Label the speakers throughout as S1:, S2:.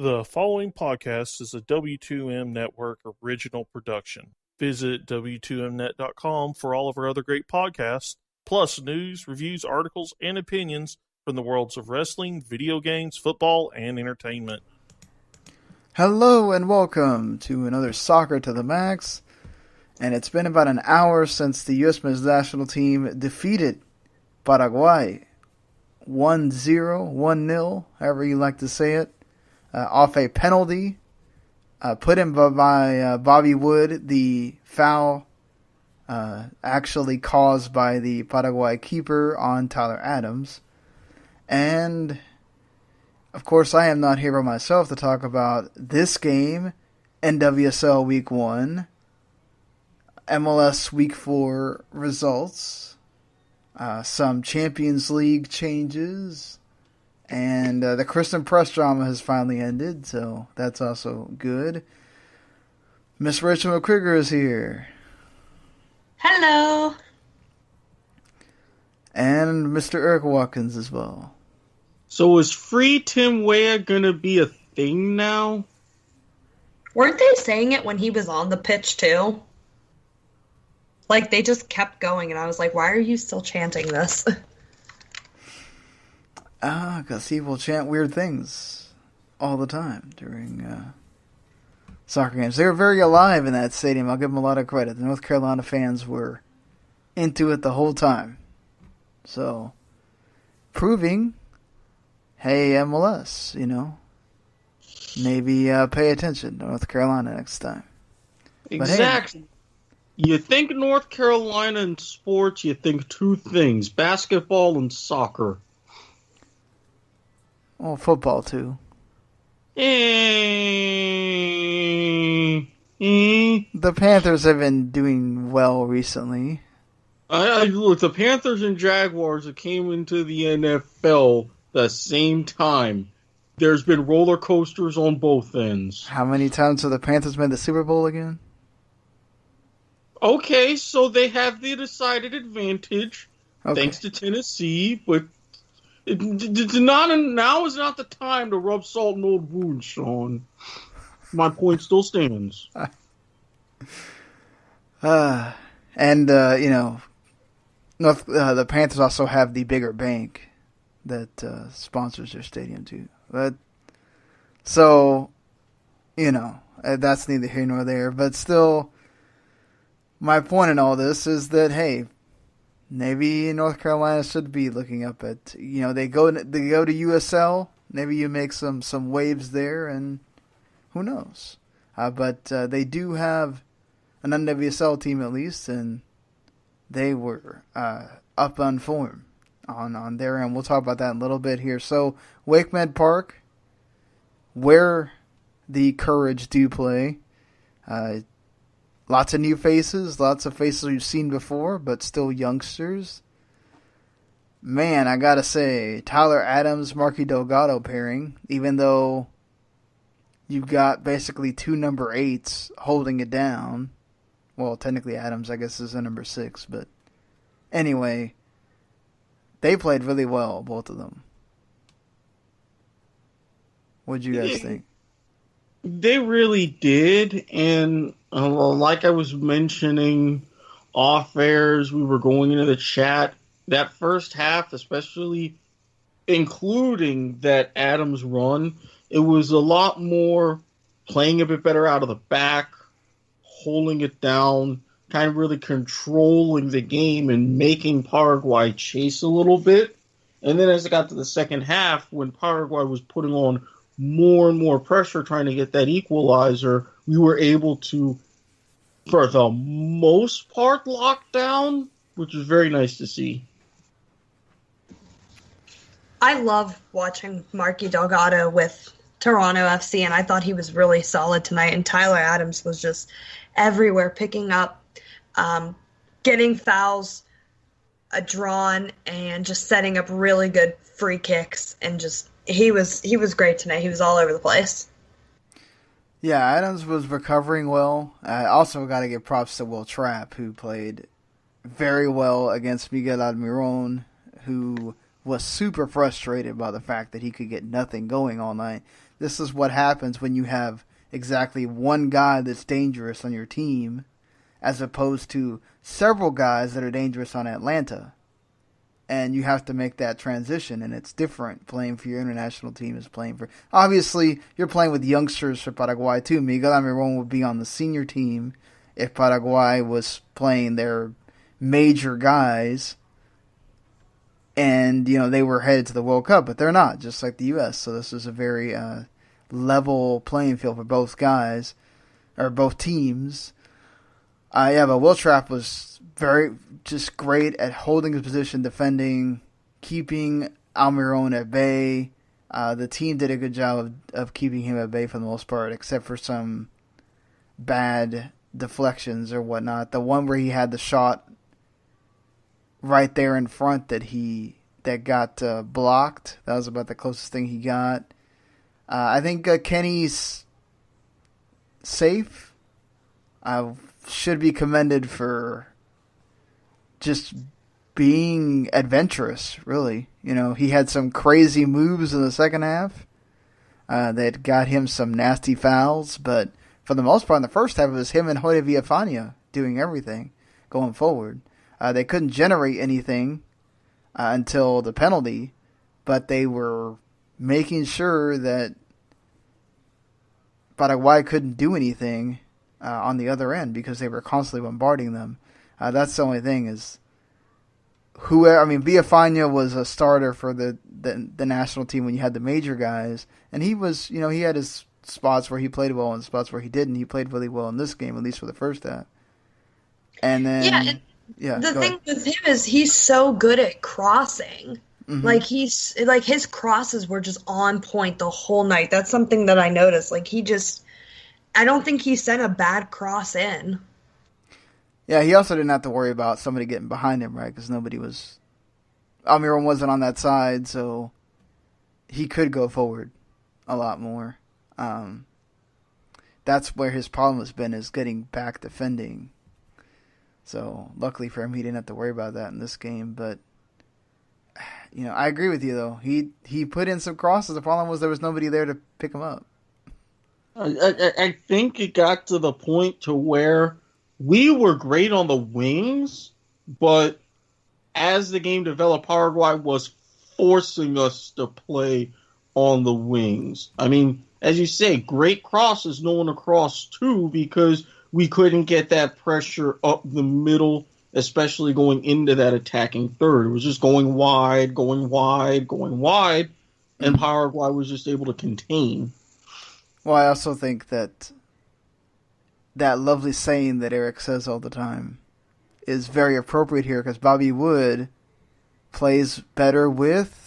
S1: The following podcast is a W2M Network original production. Visit W2Mnet.com for all of our other great podcasts, plus news, reviews, articles, and opinions from the worlds of wrestling, video games, football, and entertainment.
S2: Hello and welcome to another Soccer to the Max. And it's been about an hour since the U.S. men's national team defeated Paraguay 1-0, 1-0, however you like to say it. Off a penalty put in by Bobby Wood, the foul actually caused by the Paraguay keeper on Tyler Adams. And, of course, I am not here by myself to talk about this game, NWSL Week 1, MLS Week 4 results, some Champions League changes, and the Christen Press drama has finally ended, so that's also good. Miss Rachael McKriger is here.
S3: Hello.
S2: And Mr. Erik Watkins as well.
S4: So is Free Tim Weah going to be a thing now?
S3: Weren't they saying it when he was on the pitch, too? Like, they just kept going, and I was like, why are you still chanting this?
S2: Because he will chant weird things all the time during soccer games. They were very alive in that stadium. I'll give them a lot of credit. The North Carolina fans were into it the whole time. So, proving, hey, MLS, maybe pay attention to North Carolina next time.
S4: Exactly. You think North Carolina in sports, you think two things, basketball and soccer.
S2: Well, football, too. The Panthers have been doing well recently.
S4: Look, the Panthers and Jaguars that came into the NFL the same time. There's been roller coasters on both ends.
S2: How many times have the Panthers made the Super Bowl again?
S4: Okay, so they have the decided advantage, thanks to Tennessee, but now is not the time to rub salt in old wounds, Sean. My point still stands.
S2: The Panthers also have the bigger bank that sponsors their stadium too. But so, that's neither here nor there. But still, my point in all this is that, hey, maybe North Carolina should be looking up at, they go to USL. Maybe you make some waves there, and who knows? But they do have an NWSL team at least, and they were up on form on their end. We'll talk about that in a little bit here. So, WakeMed Park, where the Courage do play. Lots of new faces, lots of faces you've seen before, but still youngsters. Man, I gotta say, Tyler Adams, Marky Delgado pairing, even though you've got basically two number 8s holding it down. Well, technically Adams, I guess, is a number 6, but anyway, they played really well, both of them. What'd you guys think?
S4: They really did, and like I was mentioning off air as we were going into the chat, that first half, especially including that Adams run, it was a lot more playing a bit better out of the back, holding it down, kind of really controlling the game and making Paraguay chase a little bit. And then as it got to the second half, when Paraguay was putting on more and more pressure trying to get that equalizer, we were able to, for the most part, lock down, which was very nice to see.
S3: I love watching Marky Delgado with Toronto FC, and I thought he was really solid tonight, and Tyler Adams was just everywhere, picking up, getting fouls drawn, and just setting up really good free kicks, and just he was great tonight. He was all over the place.
S2: Yeah, Adams was recovering well. I also got to give props to Will Trapp, who played very well against Miguel Almiron, who was super frustrated by the fact that he could get nothing going all night. This is what happens when you have exactly one guy that's dangerous on your team, as opposed to several guys that are dangerous on Atlanta. And you have to make that transition, and it's different playing for your international team is playing for... Obviously, you're playing with youngsters for Paraguay too. Miguel Almiron would be on the senior team if Paraguay was playing their major guys and, they were headed to the World Cup, but they're not, just like the U.S. So this is a very level playing field for both guys, or both teams. But Will Trapp was just great at holding his position, defending, keeping Almiron at bay. The team did a good job of keeping him at bay for the most part, except for some bad deflections or whatnot. The one where he had the shot right there in front that got blocked, that was about the closest thing he got. I think Kenny's safe. Should be commended for just being adventurous, really. He had some crazy moves in the second half that got him some nasty fouls, but for the most part in the first half it was him and Jorge Villafania doing everything going forward. They couldn't generate anything until the penalty, but they were making sure that Paraguay couldn't do anything on the other end because they were constantly bombarding them. That's the only thing is Villafania was a starter for the national team when you had the major guys, and he was, he had his spots where he played well and spots where he didn't. He played really well in this game, at least for the first half. And then,
S3: the thing with him is he's so good at crossing. Mm-hmm. Like his crosses were just on point the whole night. That's something that I noticed. I don't think he sent a bad cross in.
S2: Yeah, he also didn't have to worry about somebody getting behind him, right? Because Almiron wasn't on that side, so he could go forward a lot more. That's where his problem has been, is getting back defending. So luckily for him, he didn't have to worry about that in this game. But I agree with you though. He put in some crosses. The problem was there was nobody there to pick him up.
S4: I think it got to the point to where we were great on the wings, but as the game developed, Paraguay was forcing us to play on the wings. As you say, great crosses, no one across too, because we couldn't get that pressure up the middle, especially going into that attacking third. It was just going wide, and Paraguay was just able to contain.
S2: Well, I also think that lovely saying that Erik says all the time is very appropriate here, because Bobby Wood plays better with...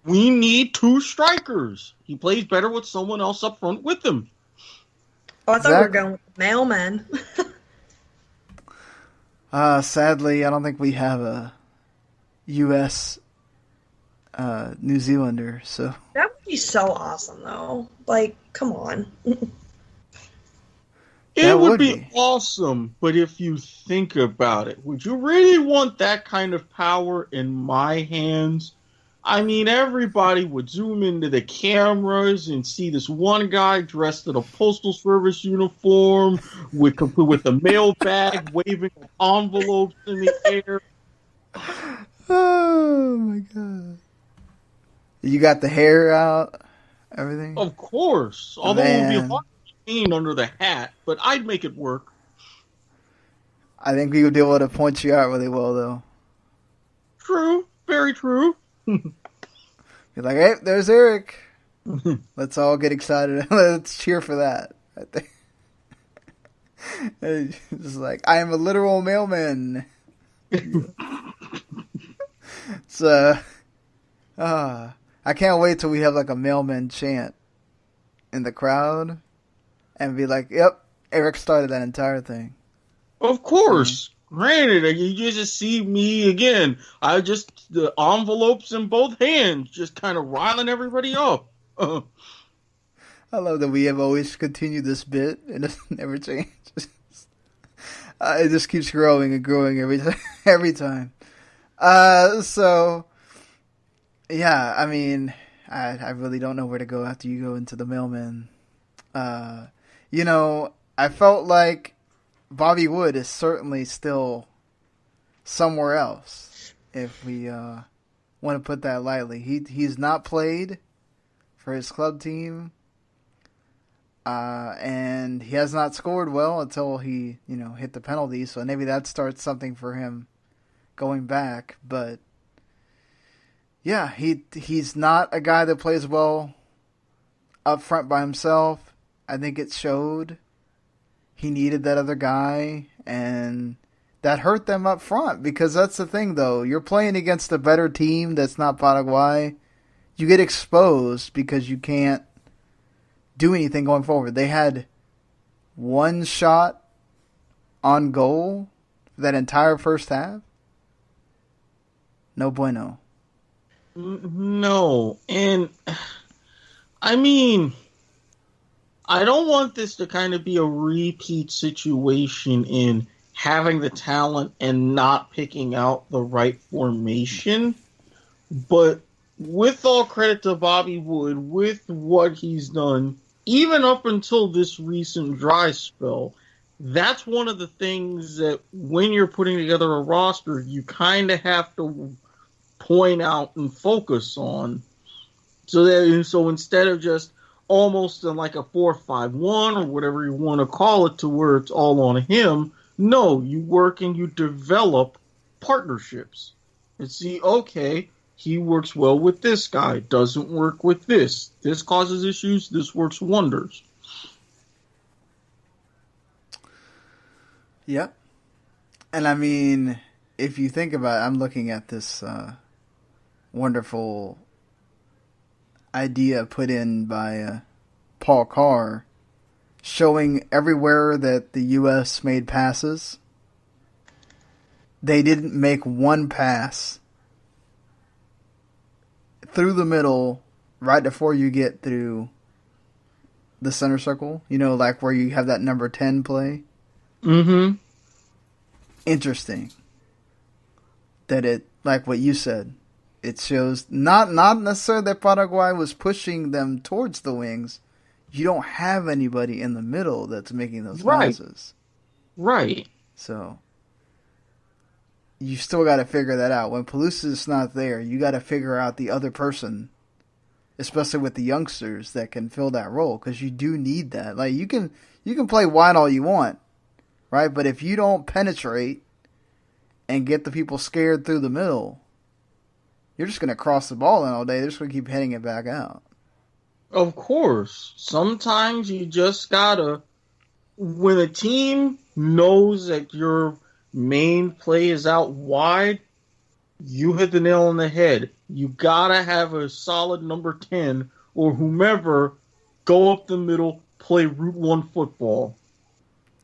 S4: We need two strikers. He plays better with someone else up front with him.
S3: Oh, I thought we were going with mailman.
S2: Sadly, I don't think we have a U.S. New Zealander, so...
S3: That would be so awesome, though. Come on.
S4: It would be awesome, but if you think about it, would you really want that kind of power in my hands? Everybody would zoom into the cameras and see this one guy dressed in a postal service uniform with a mail bag, waving envelopes in the air.
S2: Oh my god! You got the hair out, everything.
S4: Of course, although it would be hard to clean under the hat, but I'd make it work.
S2: I think we would be able to point you out really well, though.
S4: True, very true.
S2: You're like, hey, there's Erik. Let's all get excited. Let's cheer for that. Just like, I am a literal mailman. So, I can't wait till we have a mailman chant in the crowd and be like, yep, Erik started that entire thing.
S4: Of course. Granted, you just see me again. The envelopes in both hands, just kind of riling everybody up.
S2: I love that we have always continued this bit and it never changes. It just keeps growing and growing every time. So yeah, I mean, I really don't know where to go after you go into the mailman. I felt like Bobby Wood is certainly still somewhere else, if we want to put that lightly. He's not played for his club team, and he has not scored well until he hit the penalty. So maybe that starts something for him going back. But yeah, he's not a guy that plays well up front by himself. I think it showed. He needed that other guy, and that hurt them up front, because that's the thing, though. You're playing against a better team that's not Paraguay. You get exposed because you can't do anything going forward. They had one shot on goal for that entire first half. No bueno.
S4: No, and I mean, I don't want this to kind of be a repeat situation in having the talent and not picking out the right formation. But with all credit to Bobby Wood, with what he's done, even up until this recent dry spell, that's one of the things that when you're putting together a roster, you kind of have to point out and focus on. So instead of just almost in like a 4-5-1 or whatever you want to call it, to where it's all on him, no, you work and you develop partnerships and see, okay, he works well with this guy, doesn't work with this. This causes issues, this works wonders.
S2: Yep. And I mean, if you think about it, I'm looking at this wonderful idea put in by Paul Carr, showing everywhere that the U.S. made passes. They didn't make one pass through the middle right before you get through the center circle. Like where you have that number 10 play.
S4: Mm-hmm.
S2: Interesting. That it, like what you said, it shows not necessarily that Paraguay was pushing them towards the wings. You don't have anybody in the middle that's making those passes.
S4: Right.
S2: So you still got to figure that out. When Pelusa's not there, you got to figure out the other person, especially with the youngsters that can fill that role, because you do need that. Like you can play wide all you want, right? But if you don't penetrate and get the people scared through the middle, you're just going to cross the ball in all day. They're just going to keep hitting it back out.
S4: Of course. Sometimes you just gotta, when a team knows that your main play is out wide, you hit the nail on the head. You gotta have a solid number 10 or whomever go up the middle, play Route 1 football.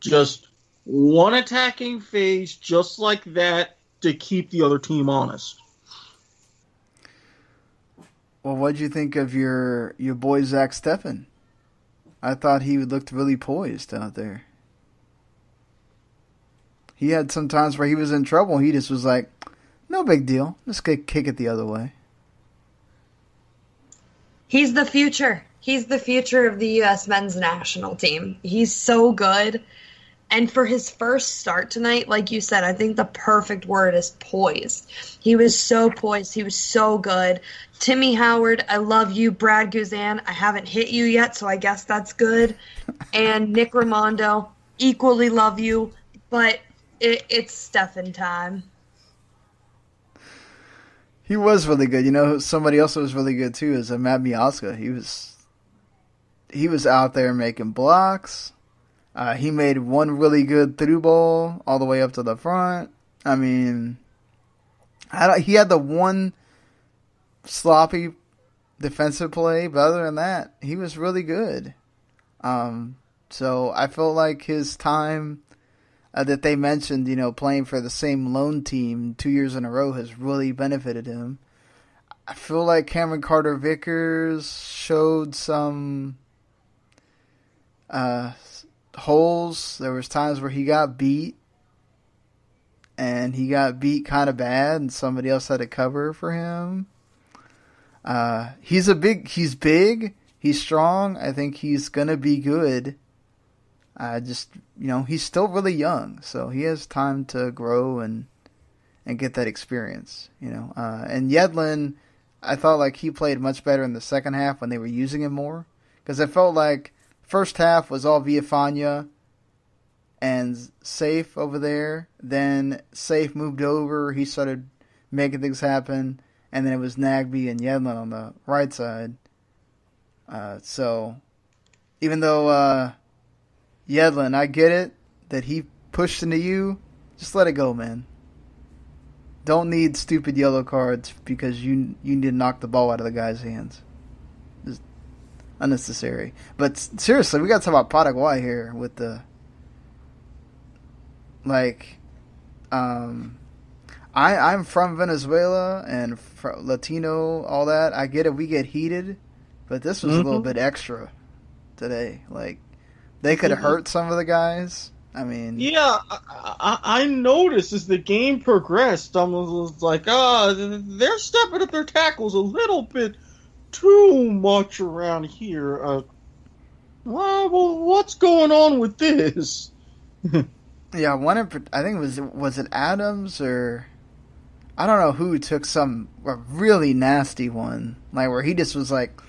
S4: Just one attacking phase, just like that, to keep the other team honest.
S2: Well, what'd you think of your boy Zach Steffen? I thought he looked really poised out there. He had some times where he was in trouble. He just was like, no big deal. Just kick it the other way.
S3: He's the future. He's the future of the U.S. men's national team. He's so good. And for his first start tonight, like you said, I think the perfect word is poised. He was so poised. He was so good. Timmy Howard, I love you. Brad Guzan, I haven't hit you yet, so I guess that's good. And Nick Raimondo, equally love you. But it's Steffen time.
S2: He was really good. Somebody else that was really good too is Matt Miazga. He was out there making blocks. He made one really good through ball all the way up to the front. I mean, he had the one sloppy defensive play, but other than that, he was really good. So I felt like his time that they mentioned, playing for the same lone team 2 years in a row has really benefited him. I feel like Cameron Carter-Vickers showed some holes. There was times where he got beat, and he got beat kind of bad, and somebody else had to cover for him. He's big, he's strong. I think he's gonna be good. He's still really young, so he has time to grow and get that experience, And Yedlin, I thought like he played much better in the second half when they were using him more, because I felt like first half was all Villafaña and Safe over there. Then Safe moved over, he started making things happen, and then it was Nagby and Yedlin on the right side. So even though Yedlin, I get it that he pushed into you, just let it go, man. Don't need stupid yellow cards because you need to knock the ball out of the guy's hands. Just unnecessary. But seriously, we got to talk about Paraguay here with the I'm from Venezuela and Latino, all that. I get it. We get heated, but this was a little bit extra today. Like they could have hurt some of the guys. I mean,
S4: yeah, I noticed as the game progressed, I was like, they're stepping up their tackles a little bit too much around here. Well, what's going on with this?
S2: Yeah, I think was it Adams or I don't know who took a really nasty one, like where he just was like,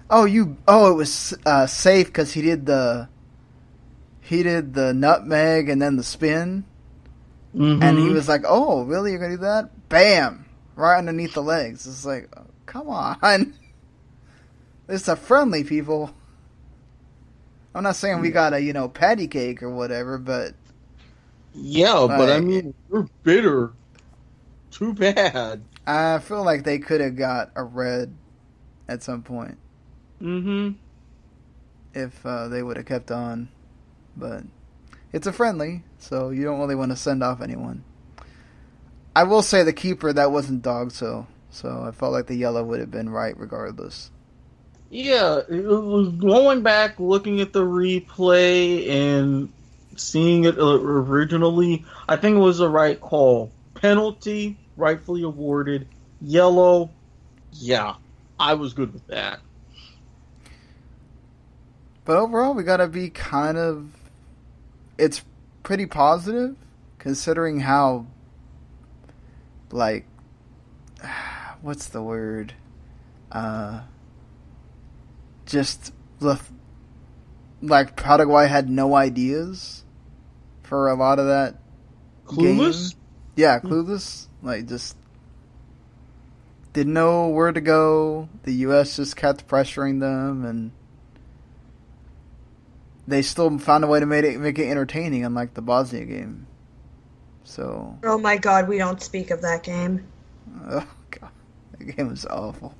S2: it was Safe because he did the nutmeg and then the spin. Mm-hmm. And he was like, oh, really? You're going to do that? Bam! Right underneath the legs. It's like, oh, come on. It's a friendly, people. I'm not saying we got a, patty cake or whatever, but...
S4: Yeah, but I mean, we're bitter. Too bad.
S2: I feel like they could have got a red at some point.
S4: Mm-hmm.
S2: If they would have kept on. But it's a friendly, so you don't really want to send off anyone. I will say the keeper, that wasn't dog, so I felt like the yellow would have been right regardless.
S4: Yeah, it was going back, looking at the replay and seeing it originally, I think it was the right call. Penalty, rightfully awarded. Yellow, yeah, I was good with that.
S2: But overall, we gotta be it's pretty positive, considering how, what's the word? Paraguay had no ideas for a lot of that
S4: Clueless?
S2: game. Yeah, clueless. Just didn't know where to go. The U.S. just kept pressuring them, and they still found a way to make it entertaining, unlike the Bosnia game. So.
S3: Oh my God, we don't speak of that game.
S2: Oh God, that game was awful.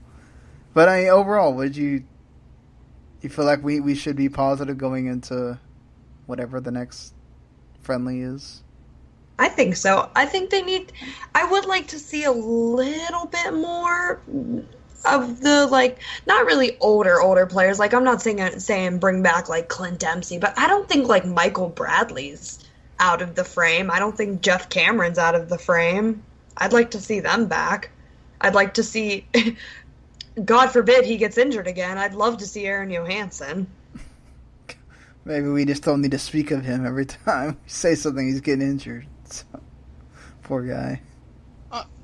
S2: But overall, you feel like we should be positive going into whatever the next friendly is?
S3: I think so. I think I would like to see a little bit more of the, not really older players. I'm not saying bring back, Clint Dempsey, but I don't think, Michael Bradley's out of the frame. I don't think Jeff Cameron's out of the frame. I'd like to see them back. I'd like to see, God forbid he gets injured again, I'd love to see Aaron Johansson.
S2: Maybe we just don't need to speak of him every time we say something he's getting injured. So, poor guy.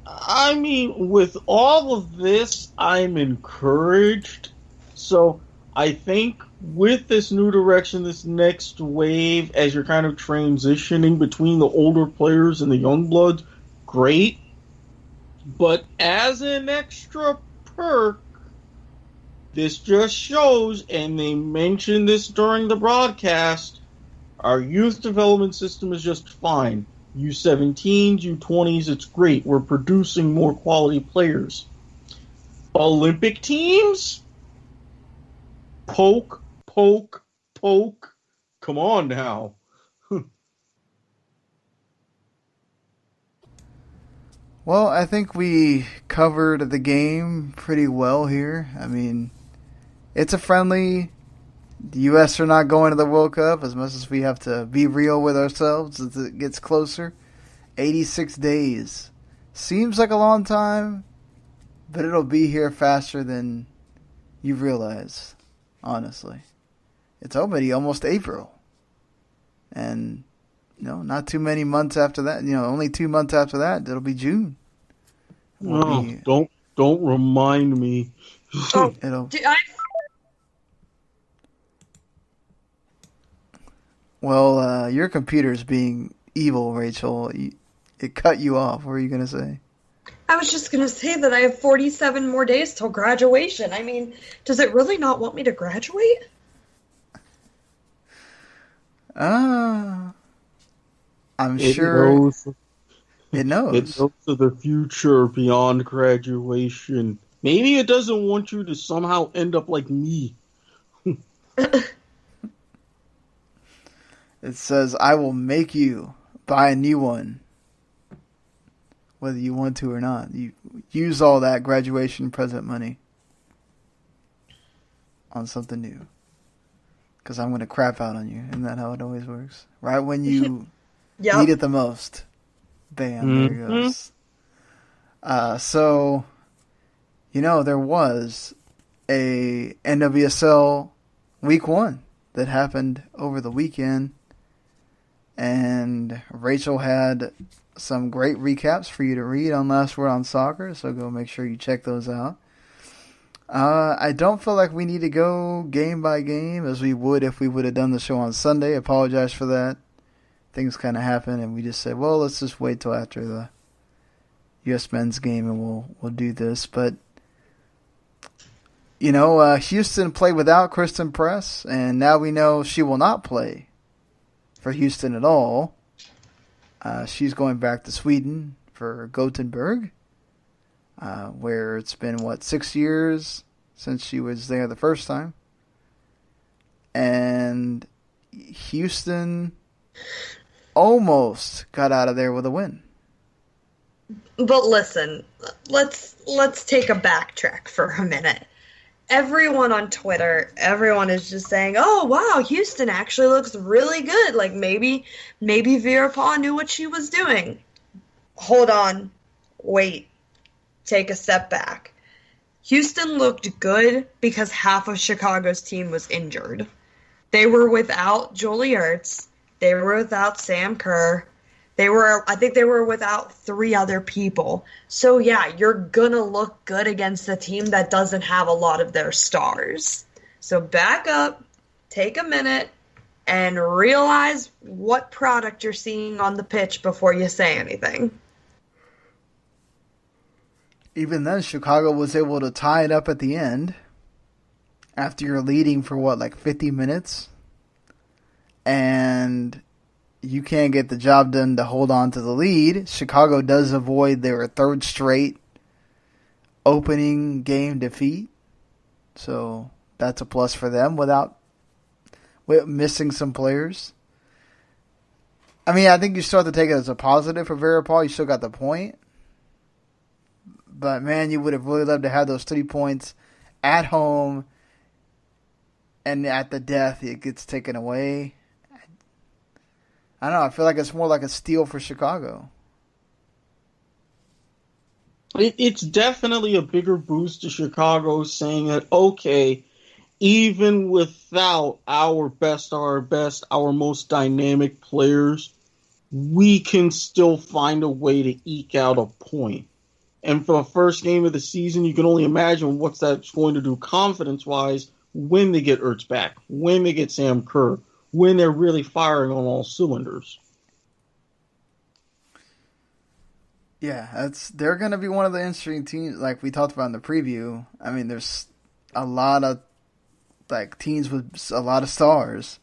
S4: I mean, with all of this, I'm encouraged. So I think with this new direction, this next wave, as you're kind of transitioning between the older players and the young bloods, great. But as an extra perk, this just shows, and they mentioned this during the broadcast, our youth development system is just fine. U17s, U20s, it's great. We're producing more quality players. Olympic teams? Poke. Come on now.
S2: Well, I think we covered the game pretty well here. I mean, it's a friendly. The U.S. are not going to the World Cup as much as we have to be real with ourselves as it gets closer. 86 days. Seems like a long time, but it'll be here faster than you realize, honestly. It's already almost April. And, not too many months after that. Only 2 months after that, it'll be June.
S4: Don't remind me.
S2: Well, your computer's being evil, Rachel. It cut you off. What were you going to say?
S3: I was just going to say that I have 47 more days till graduation. I mean, does it really not want me to graduate?
S2: I'm sure it knows.
S4: It knows of the future beyond graduation. Maybe it doesn't want you to somehow end up like me.
S2: It says, I will make you buy a new one, whether you want to or not. You use all that graduation present money on something new. Because I'm going to crap out on you. Isn't that how it always works? Right when you need it the most. Bam, there it goes. So, there was a NWSL Week 1 that happened over the weekend. And Rachel had some great recaps for you to read on Last Word on Soccer, so go make sure you check those out. I don't feel like we need to go game by game as we would if we would have done the show on Sunday. Apologize for that. Things kind of happened, and we just said, well, let's just wait till after the U.S. men's game, and we'll do this. But, Houston played without Christen Press, and now we know she will not play for Houston at all. She's going back to Sweden for Gothenburg, where it's been, 6 years since she was there the first time. And Houston almost got out of there with a win.
S3: But listen, let's take a backtrack for a minute. Everyone on Twitter, everyone is just saying, oh, wow, Houston actually looks really good. Like, maybe Vera Pauw knew what she was doing. Hold on. Wait. Take a step back. Houston looked good because half of Chicago's team was injured. They were without Julie Ertz. They were without Sam Kerr. I think they were without 3 other people. So, yeah, you're going to look good against a team that doesn't have a lot of their stars. So back up, take a minute, and realize what product you're seeing on the pitch before you say anything.
S2: Even then, Chicago was able to tie it up at the end after you're leading for, 50 minutes? And you can't get the job done to hold on to the lead. Chicago does avoid their 3rd straight opening game defeat. So that's a plus for them without missing some players. I mean, I think you still have to take it as a positive for Vera Pauw. You still got the point. But, man, you would have really loved to have those 3 points at home. And at the death, it gets taken away. I don't know. I feel like it's more like a steal for Chicago.
S4: It's definitely a bigger boost to Chicago saying that, okay, even without our best, our most dynamic players, we can still find a way to eke out a point. And for the first game of the season, you can only imagine what that's going to do confidence-wise when they get Ertz back, when they get Sam Kerr, when they're really firing on all cylinders.
S2: Yeah, they're going to be one of the interesting teams, like we talked about in the preview. I mean, there's a lot of teams with a lot of stars,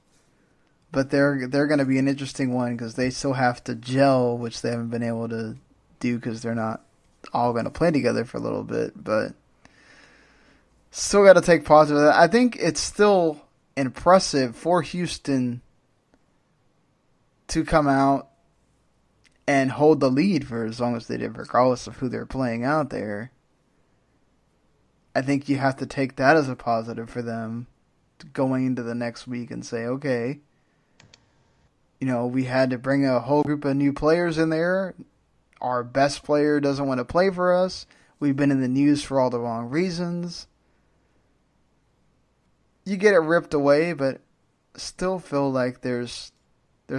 S2: but they're going to be an interesting one because they still have to gel, which they haven't been able to do because they're not all going to play together for a little bit. But still got to take positive. I think it's still impressive for Houston to come out and hold the lead for as long as they did, regardless of who they're playing out there. I think you have to take that as a positive for them going into the next week and say, okay, we had to bring a whole group of new players in there. Our best player doesn't want to play for us. We've been in the news for all the wrong reasons. You get it ripped away, but still feel like there's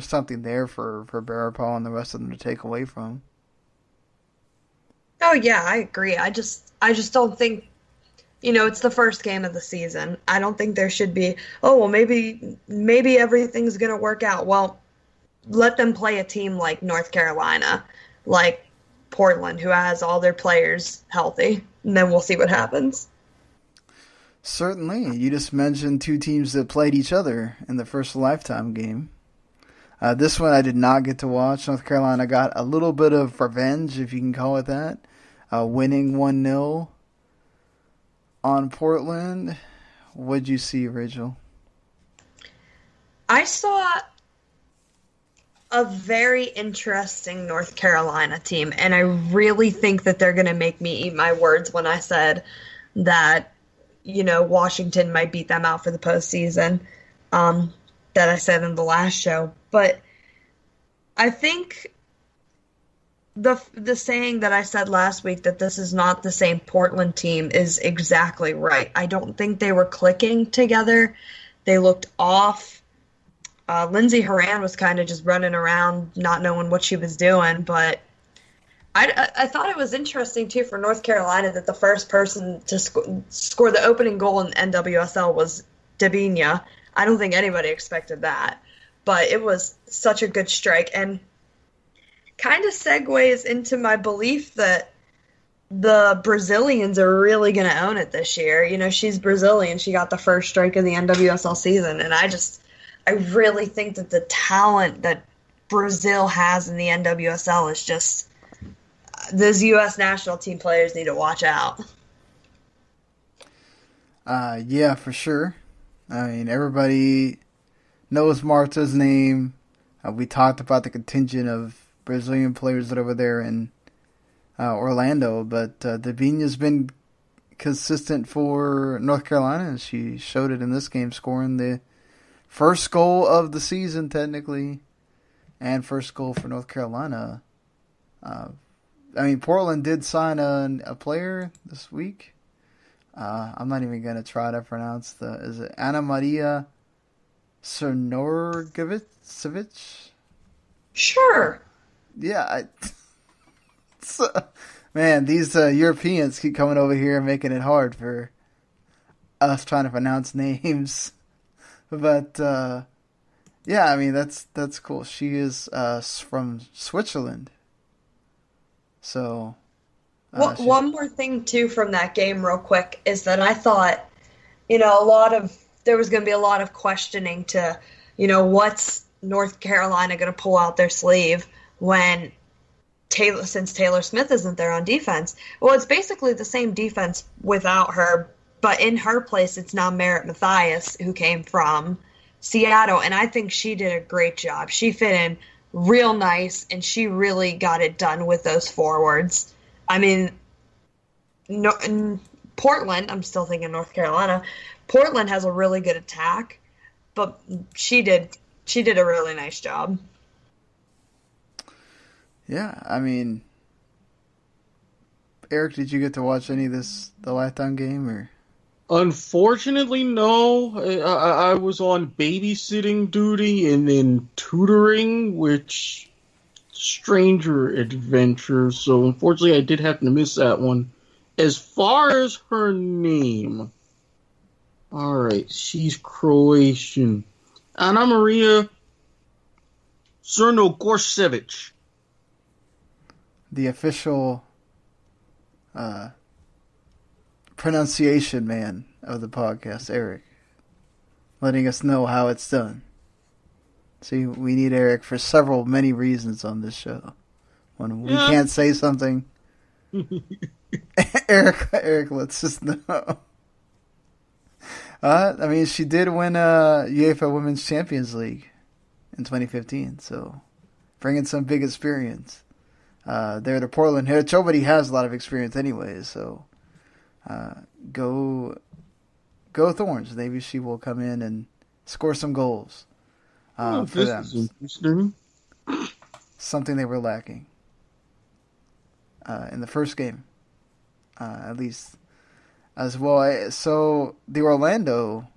S2: something there for Vera Pauw and the rest of them to take away from.
S3: Oh yeah, I agree. I just don't think, it's the first game of the season. I don't think there should be, oh well, maybe everything's gonna work out. Well, let them play a team like North Carolina, like Portland, who has all their players healthy, and then we'll see what happens.
S2: Certainly. You just mentioned two teams that played each other in the first Lifetime game. This one I did not get to watch. North Carolina got a little bit of revenge, if you can call it that, winning 1-0 on Portland. What'd you see, Rachel?
S3: I saw a very interesting North Carolina team, and I really think that they're going to make me eat my words when I said that, Washington might beat them out for the postseason, that I said in the last show. But I think the saying that I said last week, that this is not the same Portland team, is exactly right. I don't think they were clicking together. They looked off. Lindsey Horan was kind of just running around, not knowing what she was doing. But I thought it was interesting, too, for North Carolina that the first person to score the opening goal in NWSL was Dabinia. I don't think anybody expected that. But it was such a good strike, and kind of segues into my belief that the Brazilians are really going to own it this year. She's Brazilian. She got the first strike of the NWSL season, and I really think that the talent that Brazil has in the NWSL is just, those U.S. national team players need to watch out.
S2: Yeah, for sure. I mean, everybody knows Marta's name. We talked about the contingent of Brazilian players that are over there in Orlando, but Davinia's been consistent for North Carolina, and she showed it in this game, scoring the first goal of the season, technically, and first goal for North Carolina. Portland did sign a player this week. I'm not even going to try to pronounce is it Anna Maria Crnorgovic?
S3: Sure.
S2: Yeah. Man, these Europeans keep coming over here and making it hard for us trying to pronounce names. But, that's cool. She is from Switzerland. So,
S3: one more thing, too, from that game real quick is that I thought, there was going to be a lot of questioning to, what's North Carolina going to pull out their sleeve since Taylor Smith isn't there on defense. Well, it's basically the same defense without her, but in her place, it's now Merritt Mathias, who came from Seattle, and I think she did a great job. She fit in real nice, and she really got it done with those forwards. In Portland, I'm still thinking North Carolina, Portland has a really good attack, but she did a really nice job.
S2: Yeah, Eric, did you get to watch any of the Lifetime game, or?
S4: Unfortunately, no. I was on babysitting duty and then tutoring, which stranger adventure. So unfortunately, I did happen to miss that one. As far as her name, all right, she's Croatian. Ana Maria Crnogorcevic.
S2: The official pronunciation man of the podcast, Eric, letting us know how it's done. See, we need Eric for many reasons on this show. When we can't say something, Eric lets us know. She did win UEFA Women's Champions League in 2015, so bringing some big experience. There to Portland, which nobody has a lot of experience anyway, so go Thorns. Maybe she will come in and score some goals.
S4: Oh,
S2: for
S4: this
S2: them.
S4: is interesting.
S2: Something they were lacking in the first game, at least. As well, so the Orlando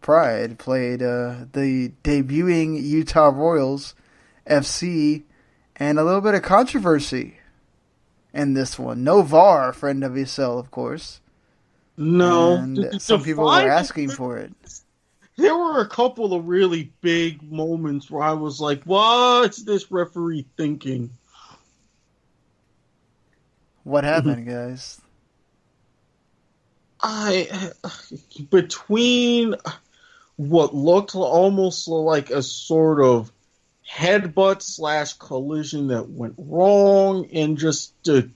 S2: Pride played the debuting Utah Royals FC, and a little bit of controversy in this one. No VAR for NWSL, of course.
S4: No.
S2: And some people were asking for it.
S4: There were a couple of really big moments where I was like, what's this referee thinking?
S2: What happened, guys?
S4: Between what looked almost like a sort of headbutt / collision that went wrong and just a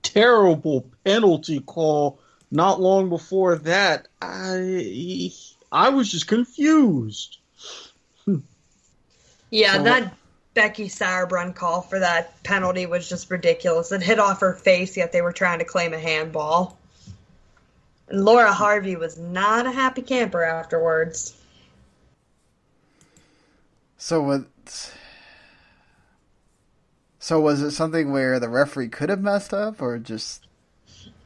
S4: terrible penalty call not long before that, I was just confused.
S3: Yeah,
S2: So
S3: that Becky Sauerbrunn call for that penalty was just ridiculous. It hit off her face, yet they were trying to claim a handball. And Laura Harvey was not a happy camper afterwards.
S2: So was it something where the referee could have messed up, or just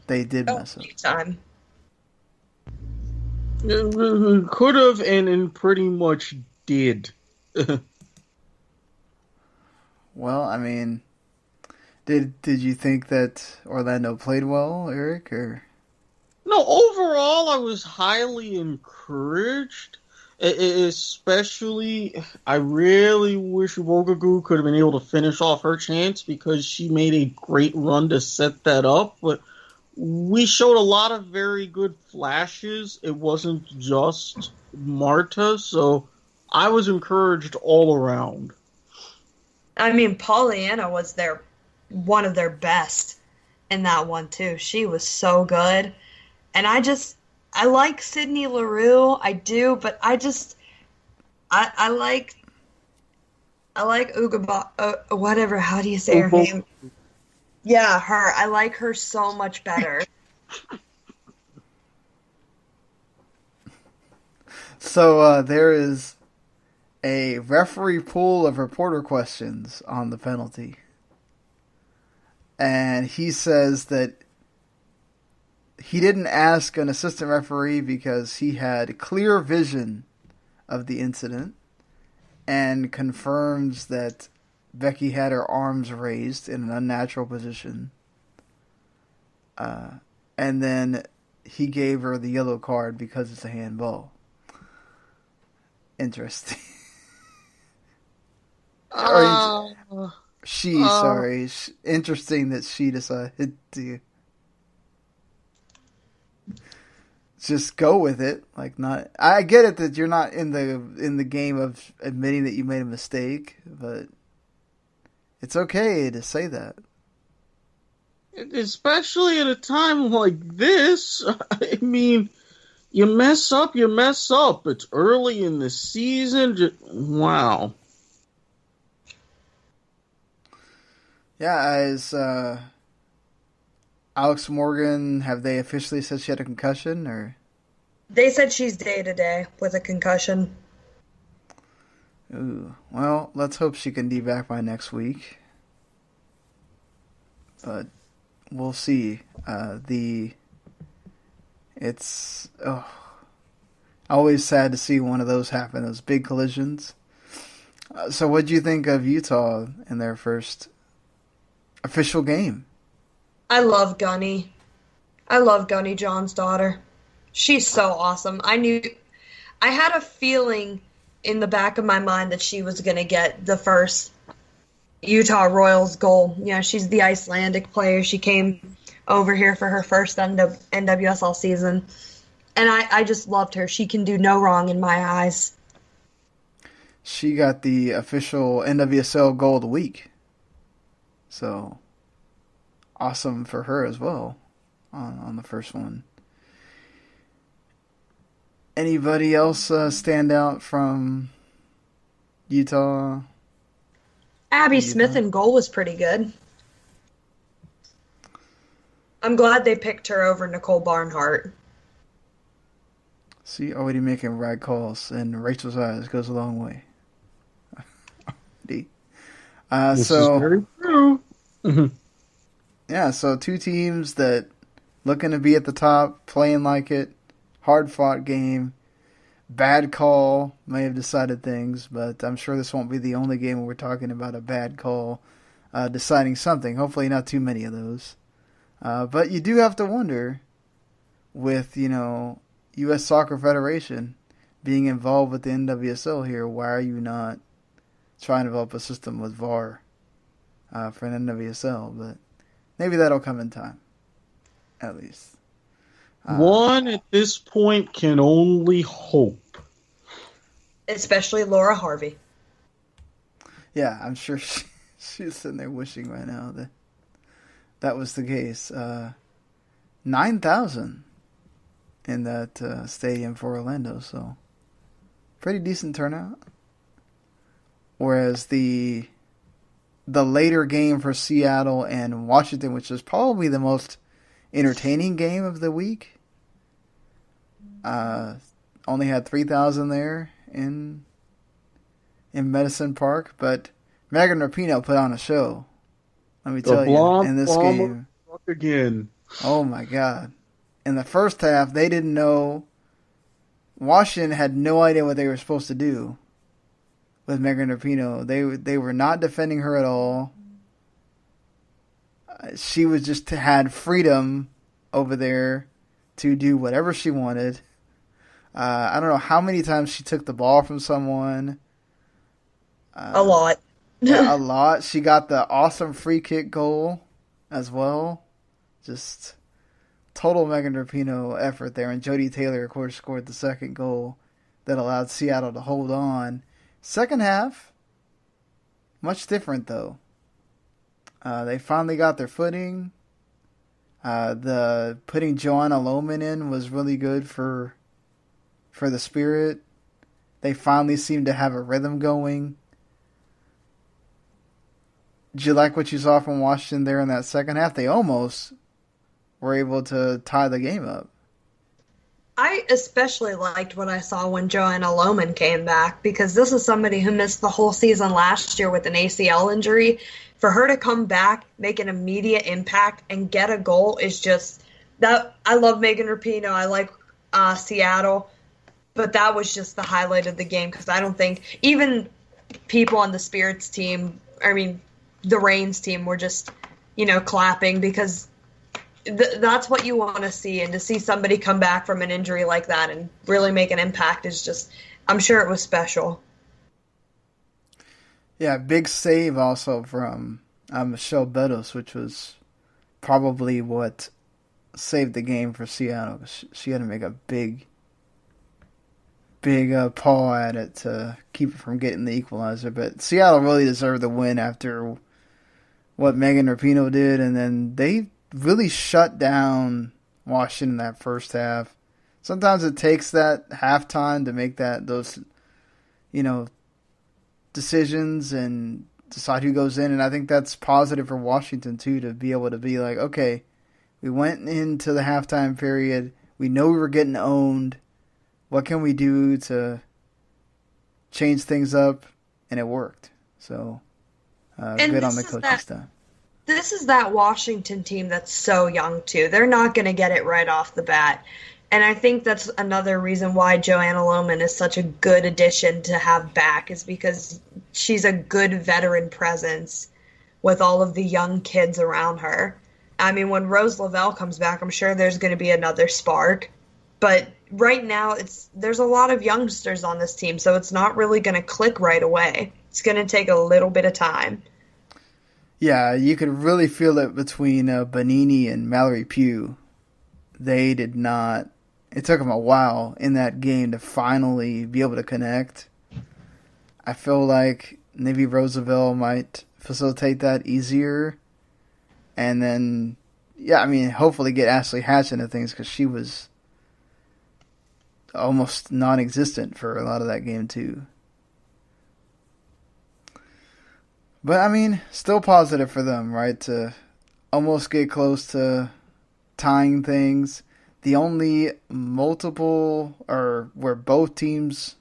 S2: they did mess up?
S3: Time.
S4: Could have and pretty much did.
S2: Well, I mean, did you think that Orlando played well, Erik? Or
S4: No, overall, I was highly encouraged. Especially, I really wish Wogagu could have been able to finish off her chance because she made a great run to set that up. But we showed a lot of very good flashes. It wasn't just Marta, so I was encouraged all around.
S3: I mean, Pollyanna was one of their best in that one, too. She was so good. And I like Sydney LaRue, I do, but I like Ugaba, whatever, how do you say her name? Yeah, her. I like her so much better.
S2: so there is a referee pool of reporter questions on the penalty, and he says that he didn't ask an assistant referee because he had clear vision of the incident, and confirms that Becky had her arms raised in an unnatural position. And then he gave her the yellow card because it's a handball. Interesting. Interesting that she decided to just go with it. I get it that you're not in the game of admitting that you made a mistake, but it's okay to say that.
S4: Especially at a time like this. I mean, you mess up. It's early in the season. Wow.
S2: Yeah, is Alex Morgan, have they officially said she had a concussion, or?
S3: They said she's day-to-day with a concussion.
S2: Ooh, well, let's hope she can be back by next week. But we'll see. It's always sad to see one of those happen, those big collisions. So what do you think of Utah in their first official game?
S3: I love Gunny. I love Gunny John's daughter. She's so awesome. I had a feeling in the back of my mind that she was going to get the first Utah Royals goal. You know, she's the Icelandic player. She came over here for her first NWSL season. And I just loved her. She can do no wrong in my eyes.
S2: She got the official NWSL goal of the week. So, awesome for her as well on the first one. Anybody else stand out from Utah?
S3: Abby Smith in goal was pretty good. I'm glad they picked her over Nicole Barnhart.
S2: See, already making right calls, and Rachel's eyes goes a long way.
S4: This is very true.
S2: Yeah, so two teams that looking to be at the top, playing like it, hard-fought game. Bad call may have decided things, but I'm sure this won't be the only game where we're talking about a bad call deciding something. Hopefully not too many of those. But you do have to wonder, with, U.S. Soccer Federation being involved with the NWSL here, why are you not trying to develop a system with VAR for an NWSL? But maybe that'll come in time, at least.
S4: One at this point can only hope.
S3: Especially Laura Harvey.
S2: Yeah, I'm sure she's sitting there wishing right now that was the case. 9,000 in that stadium for Orlando, so pretty decent turnout. Whereas the later game for Seattle and Washington, which was probably the most entertaining game of the week, only had 3,000 there in Medicine Park, but Megan Rapinoe put on a show. Let me tell you, in this game.
S4: Again.
S2: Oh my God. In the first half, they didn't know. Washington had no idea what they were supposed to do with Megan Rapinoe. They were not defending her at all. She was just had freedom over there to do whatever she wanted. I don't know how many times she took the ball from someone.
S3: A lot.
S2: Yeah, a lot. She got the awesome free kick goal as well. Just total Megan Rapinoe effort there. And Jodie Taylor, of course, scored the second goal that allowed Seattle to hold on. Second half, much different though. They finally got their footing. The putting Joanna Lohman in was really good for the Spirit. They finally seemed to have a rhythm going. Did you like what you saw from Washington there in that second half? They almost were able to tie the game up.
S3: I especially liked what I saw when Joanna Lohman came back, because this is somebody who missed the whole season last year with an ACL injury. For her to come back, make an immediate impact, and get a goal is just that. I love Megan Rapinoe. I like Seattle, but that was just the highlight of the game, because I don't think even people on the Spirits team, the Reigns team, were just, clapping, because that's what you want to see. And to see somebody come back from an injury like that and really make an impact is just, I'm sure it was special.
S2: Yeah, big save also from Michelle Betos, which was probably what saved the game for Seattle. She had to make a big paw at it to keep it from getting the equalizer. But Seattle really deserved the win after what Megan Rapinoe did, and then they really shut down Washington in that first half. Sometimes it takes that halftime to make those decisions and decide who goes in, and I think that's positive for Washington too, to be able to be like, okay, we went into the halftime period, we know we were getting owned, what can we do to change things up? And it worked. So good on the coaching staff.
S3: This is that Washington team that's so young too. They're not going to get it right off the bat. And I think that's another reason why Joanna Lohman is such a good addition to have back, is because she's a good veteran presence with all of the young kids around her. When Rose Lavelle comes back, I'm sure there's going to be another spark. But right now, there's a lot of youngsters on this team, so it's not really going to click right away. It's going to take a little bit of time.
S2: Yeah, you could really feel it between Bonini and Mallory Pugh. They did not. It took them a while in that game to finally be able to connect. I feel like maybe Roosevelt might facilitate that easier. And then, hopefully get Ashley Hatch into things, because she was almost non-existent for a lot of that game too. But, still positive for them, right? To almost get close to tying things. the only multiple, or where both teams,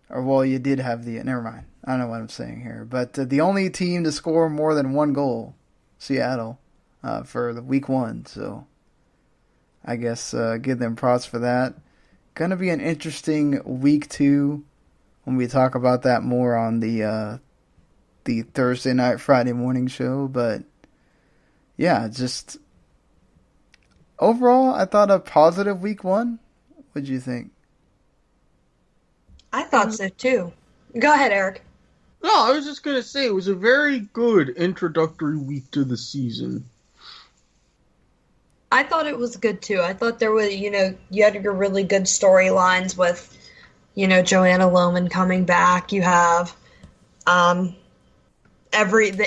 S2: or well, you did have the, never mind. I don't know what I'm saying here. But the only team to score more than one goal, Seattle, for the week 1. So I guess give them props for that. Going to be an interesting week 2 when we talk about that more on the Thursday night, Friday morning show. But yeah, just overall, I thought a positive week 1. What'd you think?
S3: I thought so too. Go ahead, Eric.
S4: No, I was just going to say it was a very good introductory week to the season.
S3: I thought it was good too. I thought there was, you had your really good storylines with, Joanna Lohman coming back. You have the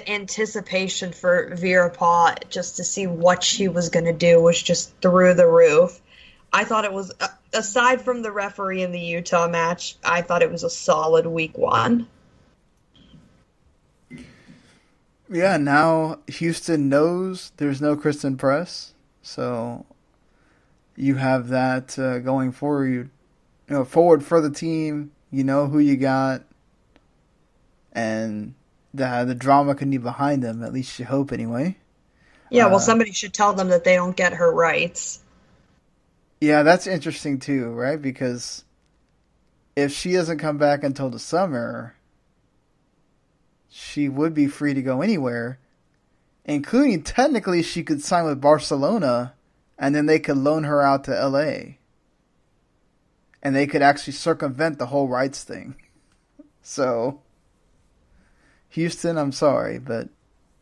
S3: anticipation for Vera Pauw just to see what she was going to do was just through the roof. I thought it was, aside from the referee in the Utah match, I thought it was a solid week 1.
S2: Yeah, now Houston knows there's no Christen Press, so you have that going forward. Forward for the team. You know who you got, and the drama can be behind them. At least you hope, anyway.
S3: Yeah, well, somebody should tell them that they don't get her rights.
S2: Yeah, that's interesting too, right? Because if she doesn't come back until the summer, she would be free to go anywhere, including technically she could sign with Barcelona, and then they could loan her out to LA. And they could actually circumvent the whole rights thing. So, Houston, I'm sorry, but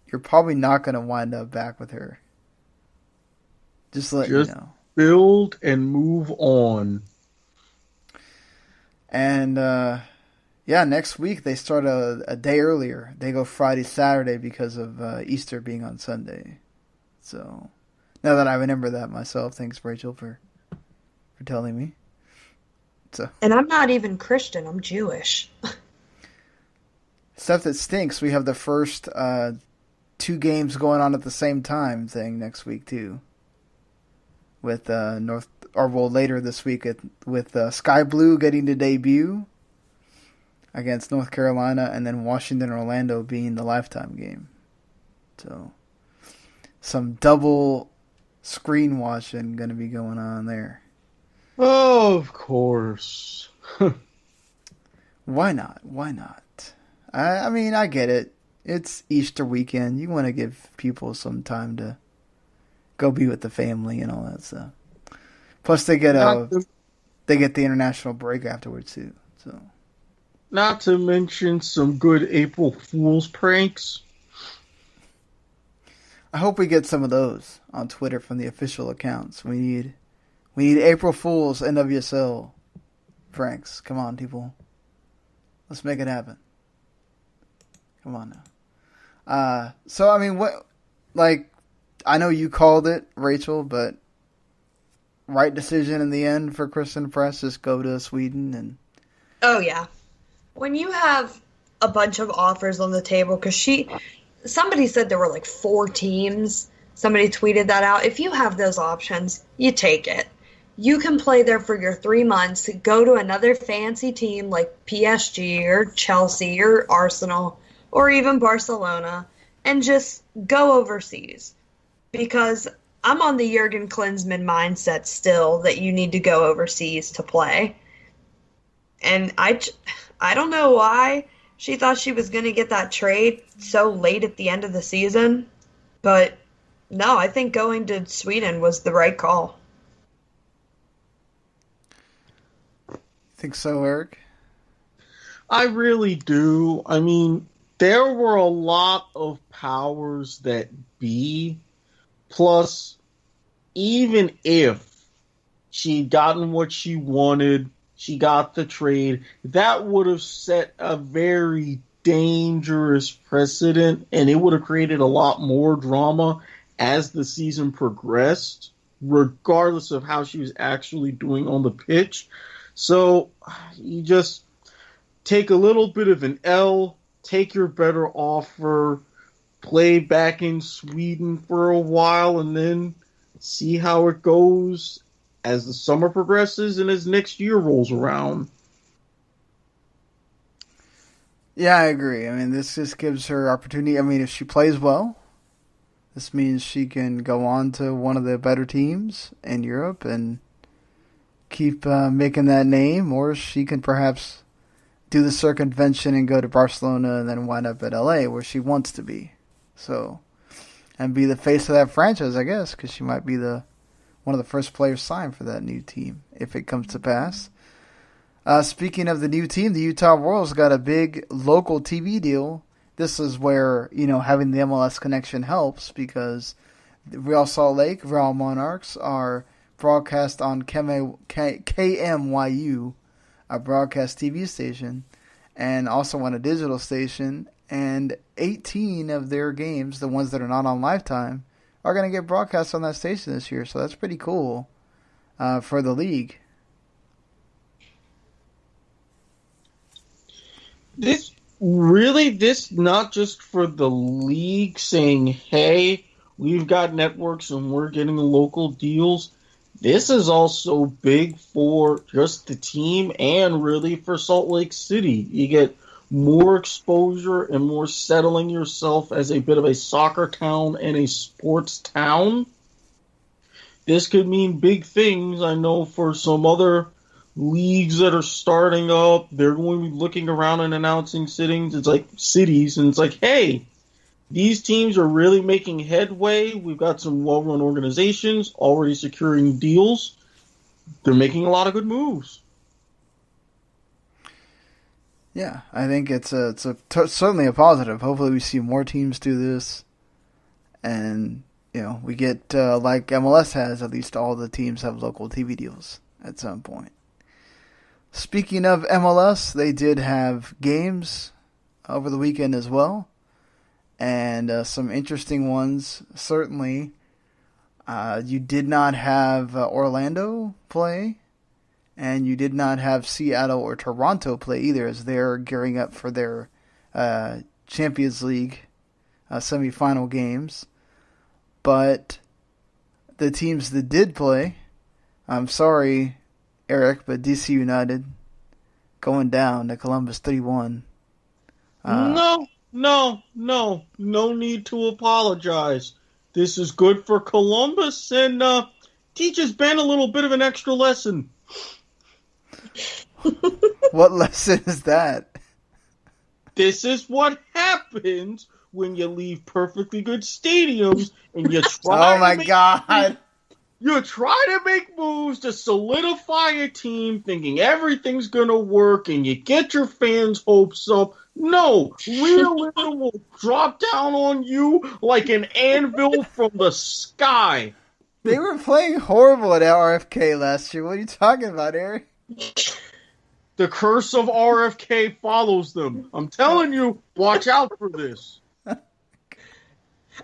S2: you're probably not going to wind up back with her. Just let you know.
S4: Build and move on.
S2: And, next week they start a day earlier. They go Friday, Saturday because of Easter being on Sunday. So, now that I remember that myself, thanks, Rachael, for telling me. So.
S3: And I'm not even Christian, I'm Jewish.
S2: Stuff that stinks, we have the first 2 games going on at the same time thing next week, too. With later this week with Sky Blue getting to debut against North Carolina, and then Washington Orlando being the Lifetime game. So some double screen watching going to be going on there.
S4: Oh, of course.
S2: Why not? I mean, I get it. It's Easter weekend. You want to give people some time to go be with the family and all that stuff. Plus, they get the international break afterwards too. So,
S4: not to mention some good April Fool's pranks.
S2: I hope we get some of those on Twitter from the official accounts. We need April Fool's NWSL pranks. Come on, people. Let's make it happen. Come on now. So I mean, what? Like, I know you called it, Rachael, but right decision in the end for Christen Press. Just go to Sweden and.
S3: Oh yeah, when you have a bunch of offers on the table, because somebody said there were like 4 teams. Somebody tweeted that out. If you have those options, you take it. You can play there for your 3 months, go to another fancy team like PSG or Chelsea or Arsenal or even Barcelona and just go overseas. Because I'm on the Jurgen Klinsmann mindset still that you need to go overseas to play. And I don't know why she thought she was going to get that trade so late at the end of the season. But no, I think going to Sweden was the right call.
S2: Think so, Eric?
S4: I really do. I mean, there were a lot of powers that be. Plus, even if she'd gotten what she wanted, she got the trade, that would have set a very dangerous precedent, and it would have created a lot more drama as the season progressed, regardless of how she was actually doing on the pitch. So you just take a little bit of an L, take your better offer, play back in Sweden for a while, and then see how it goes as the summer progresses and as next year rolls around.
S2: Yeah, I agree. I mean, this just gives her opportunity. I mean, if she plays well, this means she can go on to one of the better teams in Europe and keep making that name, or she can perhaps do the circumvention and go to Barcelona and then wind up at LA where she wants to be. So, and be the face of that franchise, I guess, because she might be one of the first players signed for that new team if it comes to pass. Speaking of the new team, the Utah Royals got a big local TV deal. This is where, having the MLS connection helps because Real Salt Lake, Real Monarchs are broadcast on KMYU, a broadcast TV station, and also on a digital station. And 18 of their games, the ones that are not on Lifetime, are going to get broadcast on that station this year. So that's pretty cool for the league.
S4: This not just for the league saying, hey, we've got networks and we're getting local deals. This is also big for just the team and really for Salt Lake City. You get more exposure and more settling yourself as a bit of a soccer town and a sports town. This could mean big things. I know for some other leagues that are starting up, they're going to be looking around and announcing cities. It's like cities, and it's like, hey, these teams are really making headway. We've got some well-run organizations already securing deals. They're making a lot of good moves.
S2: Yeah, I think it's certainly a positive. Hopefully, we see more teams do this, and we get like MLS has. At least all the teams have local TV deals at some point. Speaking of MLS, they did have games over the weekend as well, and some interesting ones. Certainly, you did not have Orlando play, and you did not have Seattle or Toronto play either, as they're gearing up for their Champions League semifinal games. But the teams that did play, I'm sorry, Eric, but DC United going down to Columbus 3-1.
S4: No need to apologize. This is good for Columbus and teaches Ben a little bit of an extra lesson.
S2: What lesson is that?
S4: This is what happens when you leave perfectly good stadiums and you try.
S2: Oh my God!
S4: You try to make moves to solidify a team, thinking everything's gonna work, and you get your fans' hopes up. No, realism will drop down on you like an anvil from the sky.
S2: They were playing horrible at RFK last year. What are you talking about, Eric?
S4: The curse of RFK follows them. I'm telling you, watch out for this.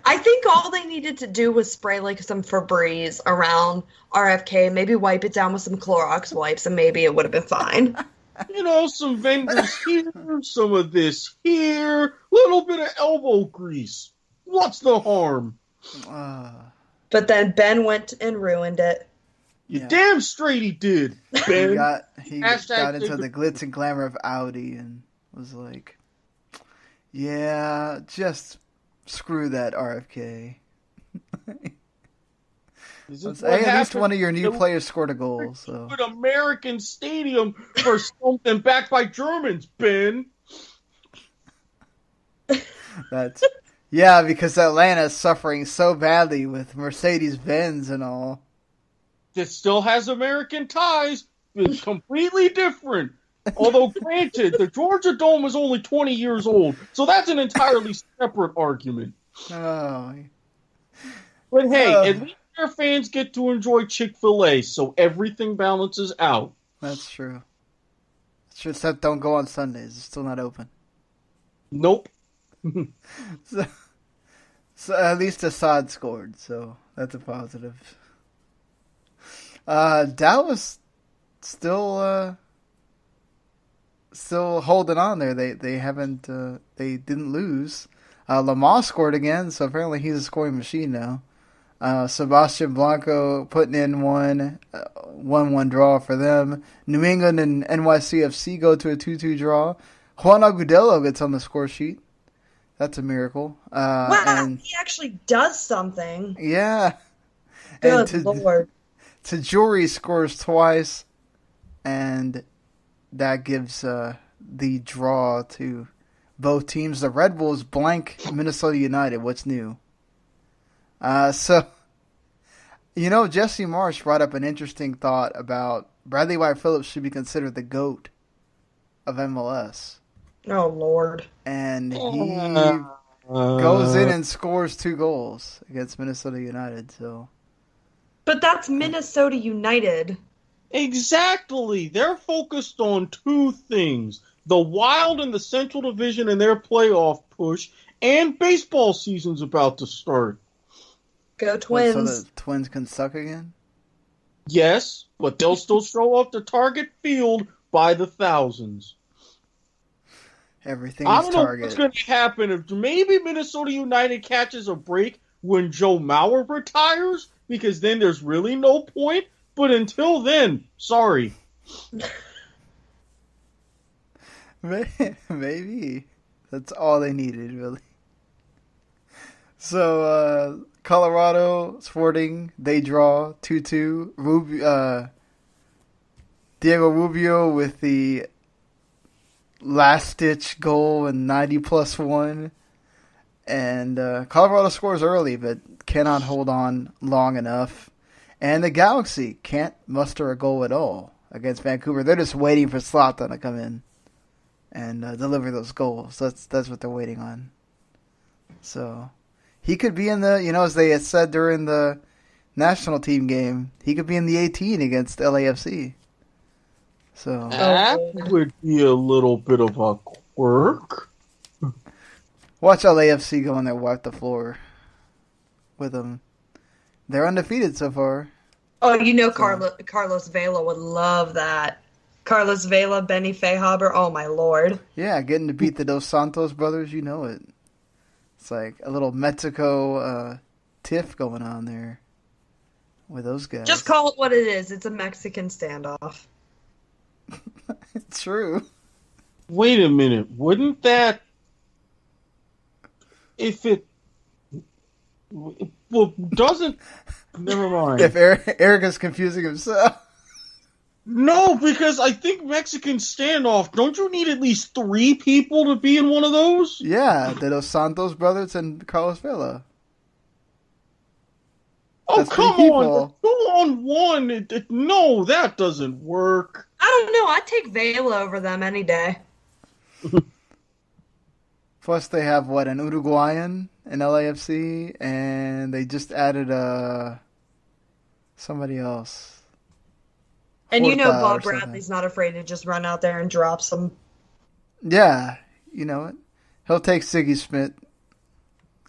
S3: I think all they needed to do was spray like some Febreze around RFK, maybe wipe it down with some Clorox wipes, and maybe it would have been fine.
S4: Some vendors here, some of this here, little bit of elbow grease. What's the harm?
S3: But then Ben went and ruined it.
S4: You damn straight he did, Ben.
S2: He got into the glitz and glamour of Audi and was like, yeah, just screw that RFK. Hey, at least one of your new players scored a goal. So
S4: an American stadium for something backed by Germans, Ben.
S2: Because Atlanta's suffering so badly with Mercedes-Benz and all.
S4: That still has American ties, but completely different. Although, granted, the Georgia Dome is only 20 years old, so that's an entirely separate argument.
S2: Oh.
S4: But hey, at least their fans get to enjoy Chick-fil-A, so everything balances out.
S2: That's true. Except don't go on Sundays. It's still not open.
S4: Nope.
S2: So at least Assad scored, so that's a positive. Dallas still holding on there. They haven't they didn't lose. Lamar scored again, so apparently he's a scoring machine now. Sebastian Blanco putting in 1-1 draw for them. New England and NYCFC go to a 2-2 draw. Juan Agudelo gets on the score sheet. That's a miracle.
S3: Wow,
S2: and,
S3: he actually does something.
S2: Yeah.
S3: Good Lord.
S2: Tajuri scores twice, and that gives the draw to both teams. The Red Bulls blank Minnesota United. What's new? So, Jesse Marsh brought up an interesting thought about Bradley White Phillips should be considered the GOAT of MLS.
S3: Oh, Lord.
S2: And he goes in and scores 2 goals against Minnesota United. So,
S3: but that's Minnesota United.
S4: Exactly. They're focused on 2 things. The Wild in the Central Division and their playoff push, and baseball season's about to start.
S3: Go Twins.
S2: So the Twins can suck again?
S4: Yes, but they'll still show up to Target Field by the thousands.
S2: Everything
S4: I
S2: is
S4: don't know
S2: Target.
S4: what's going to happen. If maybe Minnesota United catches a break when Joe Mauer retires, because then there's really no point. But until then, sorry.
S2: Maybe. That's all they needed, really. So, Colorado Sporting, they draw 2-2. Diego Rubio with the last-ditch goal in 90+1. And Colorado scores early, but cannot hold on long enough. And the Galaxy can't muster a goal at all against Vancouver. They're just waiting for Zlatan to come in and deliver those goals. That's what they're waiting on. So he could be in the, as they had said during the national team game, he could be in the 18 against LAFC. So
S4: that would be a little bit of a quirk.
S2: Watch LAFC go in there, wipe the floor with them. They're undefeated so far.
S3: Oh, Carlos Vela would love that. Carlos Vela, Benny Fahaber, oh my Lord.
S2: Yeah, getting to beat the Dos Santos brothers, you know it. It's like a little Mexico tiff going on there with those guys.
S3: Just call it what it is. It's a Mexican standoff.
S2: It's true.
S4: Wait a minute. Wouldn't that... If it... Well, doesn't... Never mind.
S2: If Eric is confusing himself.
S4: No, because I think Mexican standoff, don't you need at least 3 people to be in one of those?
S2: Yeah, the Dos Santos brothers and Carlos Vela.
S4: Oh,
S2: That's
S4: come
S2: 3 people.
S4: on. 2-on-1. No, that doesn't work.
S3: I don't know. I'd take Vela over them any day.
S2: Plus they have, an Uruguayan in LAFC, and they just added somebody else.
S3: And Bob
S2: something.
S3: Bradley's not afraid to just run out there and drop some.
S2: Yeah, you know it. He'll take Siggy Schmidt.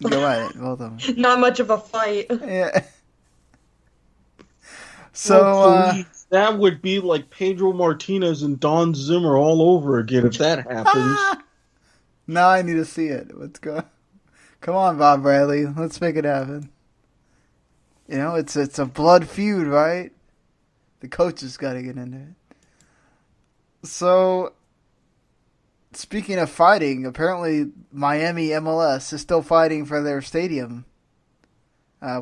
S2: Go at it, both of them.
S3: Not much of a fight.
S2: Yeah. So,
S4: please, that would be like Pedro Martinez and Don Zimmer all over again if that happens.
S2: Now I need to see it. Let's go. Come on, Bob Bradley. Let's make it happen. It's a blood feud, right? The coach has got to get into it. So, speaking of fighting, apparently Miami MLS is still fighting for their stadium.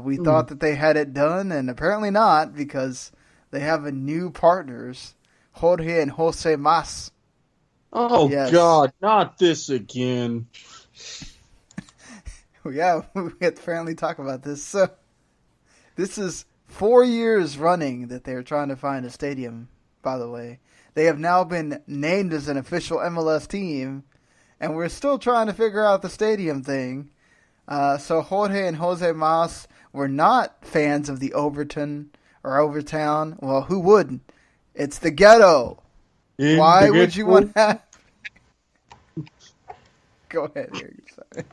S2: We thought that they had it done, and apparently not, because they have a new partners, Jorge and Jose Mas.
S4: Oh, yes. God, not this again.
S2: Yeah, we apparently talk about this. So, this is 4 years running that they're trying to find a stadium, by the way. They have now been named as an official MLS team, and we're still trying to figure out the stadium thing. So Jorge and Jose Mas were not fans of the Overtown. Well, who wouldn't? It's the ghetto. Why would you want that? Go ahead, Eric. Sorry.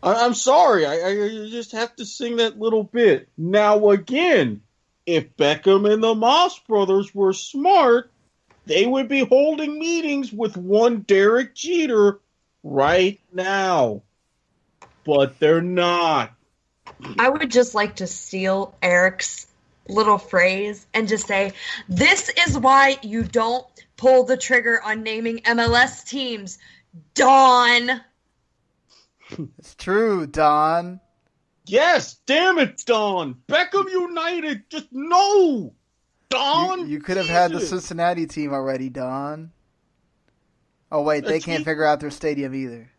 S4: I'm sorry. I just have to sing that little bit. Now, again, if Beckham and the Moss brothers were smart, they would be holding meetings with one Derek Jeter right now. But they're not.
S3: I would just like to steal Erik's little phrase and just say, this is why you don't pull the trigger on naming MLS teams, Don.
S2: It's true, Don.
S4: Yes, damn it, Don. Beckham United, just no. Don.
S2: You could have had the Cincinnati team already, Don. Oh, wait, they can't figure out their stadium either.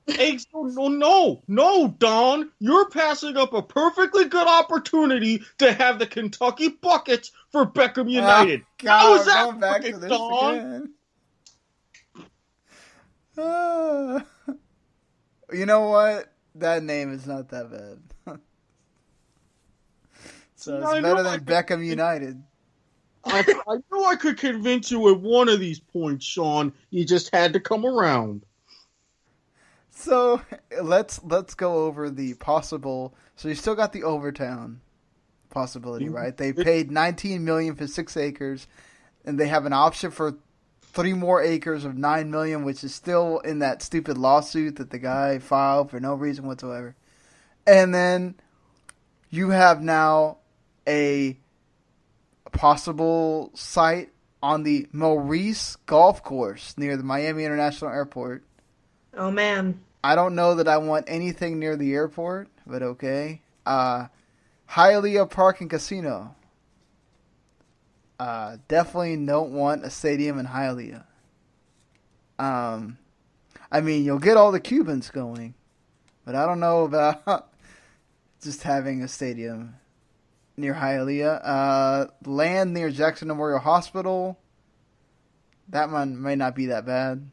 S4: Hey, no, Don. You're passing up a perfectly good opportunity to have the Kentucky Buckets for Beckham United.
S2: Oh, God,
S4: how is that
S2: going back to this
S4: Don?
S2: Again. You know what? That name is not that bad. So it's better than Beckham United.
S4: I knew I could convince you at one of these points, Sean. You just had to come around.
S2: So let's go over the possible. So you still got the Overtown possibility, right? They paid $19 million for 6 acres, and they have an option for 3 more acres of $9 million, which is still in that stupid lawsuit that the guy filed for no reason whatsoever. And then you have now a possible site on the Maurice Golf Course near the Miami International Airport.
S3: Oh, man.
S2: I don't know that I want anything near the airport, but okay. Hialeah Park and Casino. Definitely don't want a stadium in Hialeah. I mean, you'll get all the Cubans going, but I don't know about just having a stadium near Hialeah. Land near Jackson Memorial Hospital. That one may not be that bad.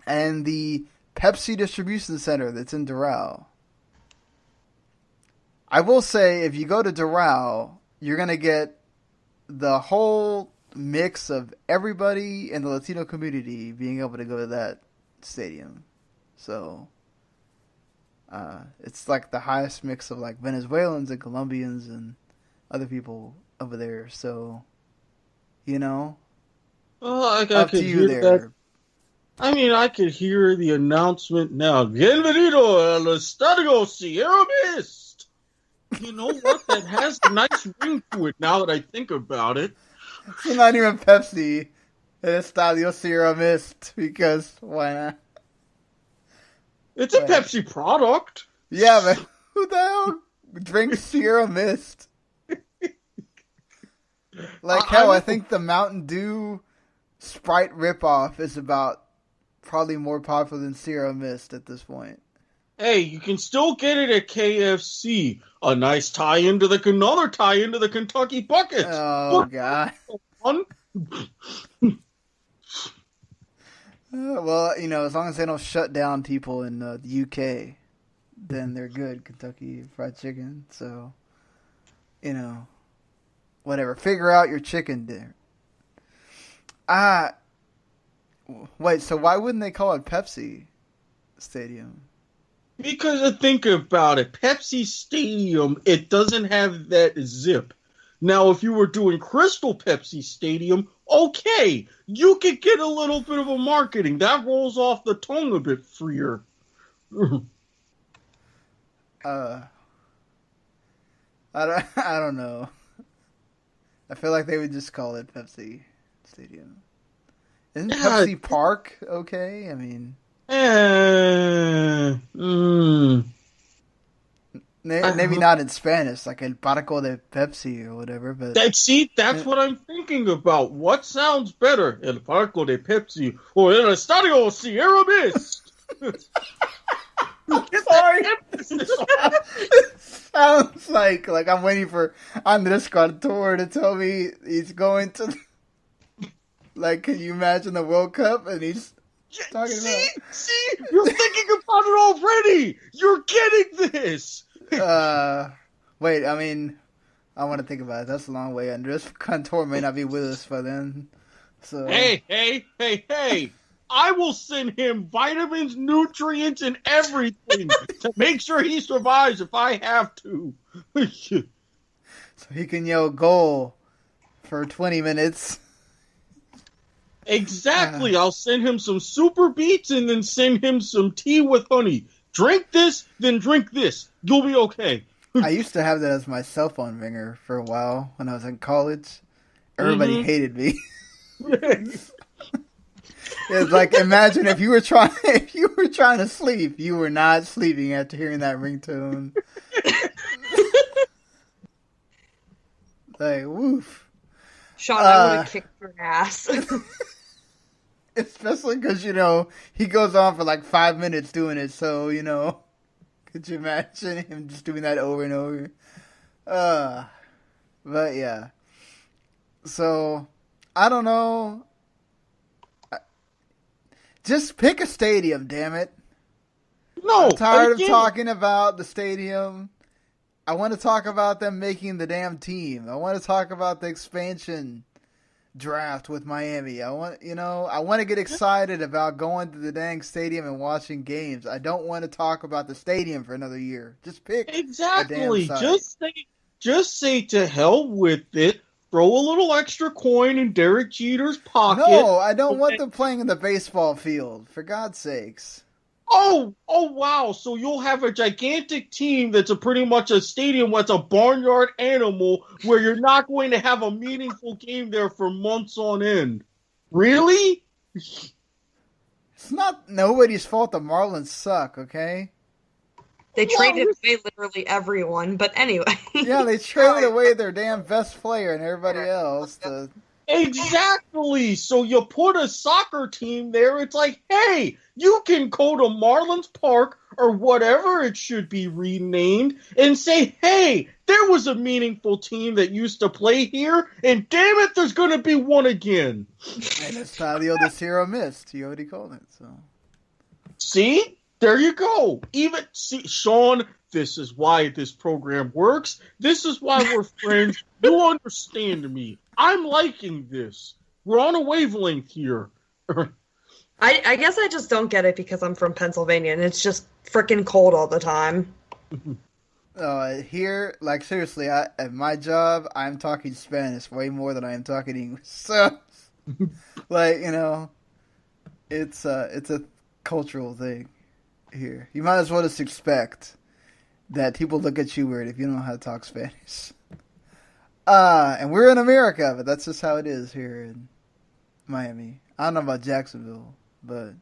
S2: And the Pepsi Distribution Center that's in Doral. I will say, if you go to Doral, you're going to get the whole mix of everybody in the Latino community being able to go to that stadium. So, it's like the highest mix of like Venezuelans and Colombians and other people over there. So, you know,
S4: I
S2: up to you there.
S4: That. I mean, I could hear the announcement now. Bienvenido al Estadio Sierra Mist. You know what? That has a nice ring to it now that I think about it.
S2: It's not even Pepsi. It's Estadio Sierra Mist, because why not?
S4: It's a Pepsi product.
S2: Yeah, but who the hell drinks Sierra Mist? Like, hell, I think the Mountain Dew Sprite ripoff is about probably more popular than Sierra Mist at this point.
S4: Hey, you can still get it at KFC. A nice tie-in to another tie-in to the Kentucky Buckets.
S2: Oh, God. Well, you know, as long as they don't shut down people in the UK, then they're good. Kentucky Fried Chicken. So, you know, whatever. Figure out your chicken dinner. Wait, so why wouldn't they call it Pepsi Stadium?
S4: Because think about it. Pepsi Stadium, it doesn't have that zip. Now, if you were doing Crystal Pepsi Stadium, okay, you could get a little bit of a marketing. That rolls off the tongue a bit freer.
S2: I don't know. I feel like they would just call it Pepsi Stadium. Isn't Pepsi Park okay? I mean, maybe not in Spanish, like El Parco de Pepsi or whatever. But
S4: that's what I'm thinking about. What sounds better, El Parco de Pepsi or El Estadio Sierra Mist?
S2: Sorry. Sounds like I'm waiting for Andres Cartor to tell me he's going to. Like, can you imagine the World Cup and he's talking about?
S4: See, you're thinking about it already. You're getting this.
S2: Wait. I mean, I want to think about it. That's a long way. Andres Cantor may not be with us by then. So
S4: hey! I will send him vitamins, nutrients, and everything to make sure he survives if I have to.
S2: So he can yell goal for 20 minutes.
S4: Exactly. I'll send him some super beets and then send him some tea with honey. Drink this, then drink this. You'll be okay.
S2: I used to have that as my cell phone ringer for a while when I was in college. Everybody hated me. It's like, imagine if you were trying to sleep, you were not sleeping after hearing that ringtone. Like, woof.
S3: Sean, I would have kicked your ass.
S2: Especially because, he goes on for like 5 minutes doing it. So, could you imagine him just doing that over and over? But yeah. So, I don't know. Just pick a stadium, damn it.
S4: No.
S2: I'm tired of talking about the stadium. I want to talk about them making the damn team. I want to talk about the expansion draft with Miami. I want to get excited about going to the dang stadium and watching games. I don't want to talk about the stadium for another year. Just pick
S4: exactly.
S2: a damn side.
S4: Just say to hell with it. Throw a little extra coin in Derek Jeter's pocket.
S2: No, I don't want them playing in the baseball field. For God's sakes.
S4: Oh, wow. So you'll have a gigantic team that's pretty much a stadium that's a barnyard animal where you're not going to have a meaningful game there for months on end. Really?
S2: It's not nobody's fault the Marlins suck, okay?
S3: They traded away literally everyone, but anyway.
S2: Yeah, they traded away their damn best player and everybody else.
S4: Exactly. So you put a soccer team there. It's like, hey, you can go to Marlins Park or whatever it should be renamed and say, hey, there was a meaningful team that used to play here, and damn it, there's going to be one again.
S2: And Estadio de Cero missed. He already called it. So
S4: see? There you go. Sean, this is why this program works. This is why we're friends. You understand me. I'm liking this. We're on a wavelength here.
S3: I guess I just don't get it because I'm from Pennsylvania and it's just freaking cold all the time.
S2: Here, like seriously, at my job, I'm talking Spanish way more than I am talking English. So, like, it's a cultural thing. Here, you might as well just expect that people look at you weird if you don't know how to talk Spanish. And we're in America, but that's just how it is here in Miami. I don't know about Jacksonville, but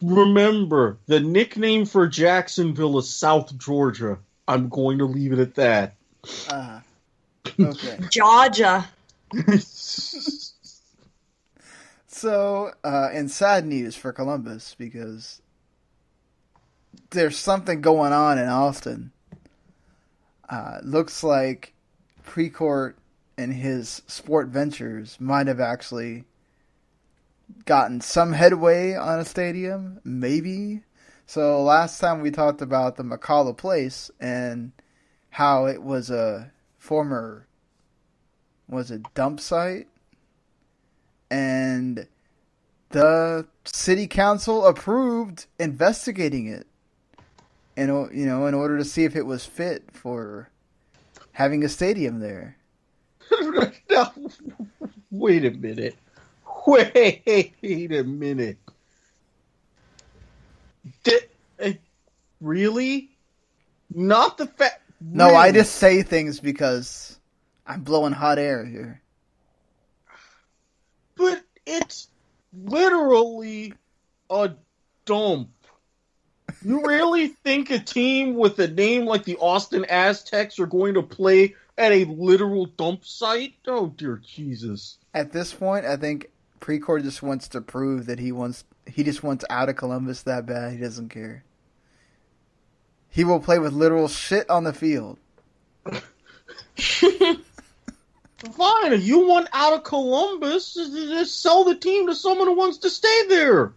S4: remember, the nickname for Jacksonville is South Georgia. I'm going to leave it at that.
S2: Okay.
S3: Georgia.
S2: So, in sad news for Columbus, because there's something going on in Austin. Looks like Precourt and his sport ventures might have actually gotten some headway on a stadium, maybe. So last time we talked about the McCalla Place and how it was a former, dump site? And the city council approved investigating it in order to see if it was fit for having a stadium there.
S4: Now, wait a minute. Really? Not the fact...
S2: No, really? I just say things because I'm blowing hot air here.
S4: But it's literally a dump. You really think a team with a name like the Austin Aztecs are going to play at a literal dump site? Oh, dear Jesus.
S2: At this point, I think Precourt just wants to prove that he just wants out of Columbus that bad. He doesn't care. He will play with literal shit on the field.
S4: Fine, if you want out of Columbus, just sell the team to someone who wants to stay there.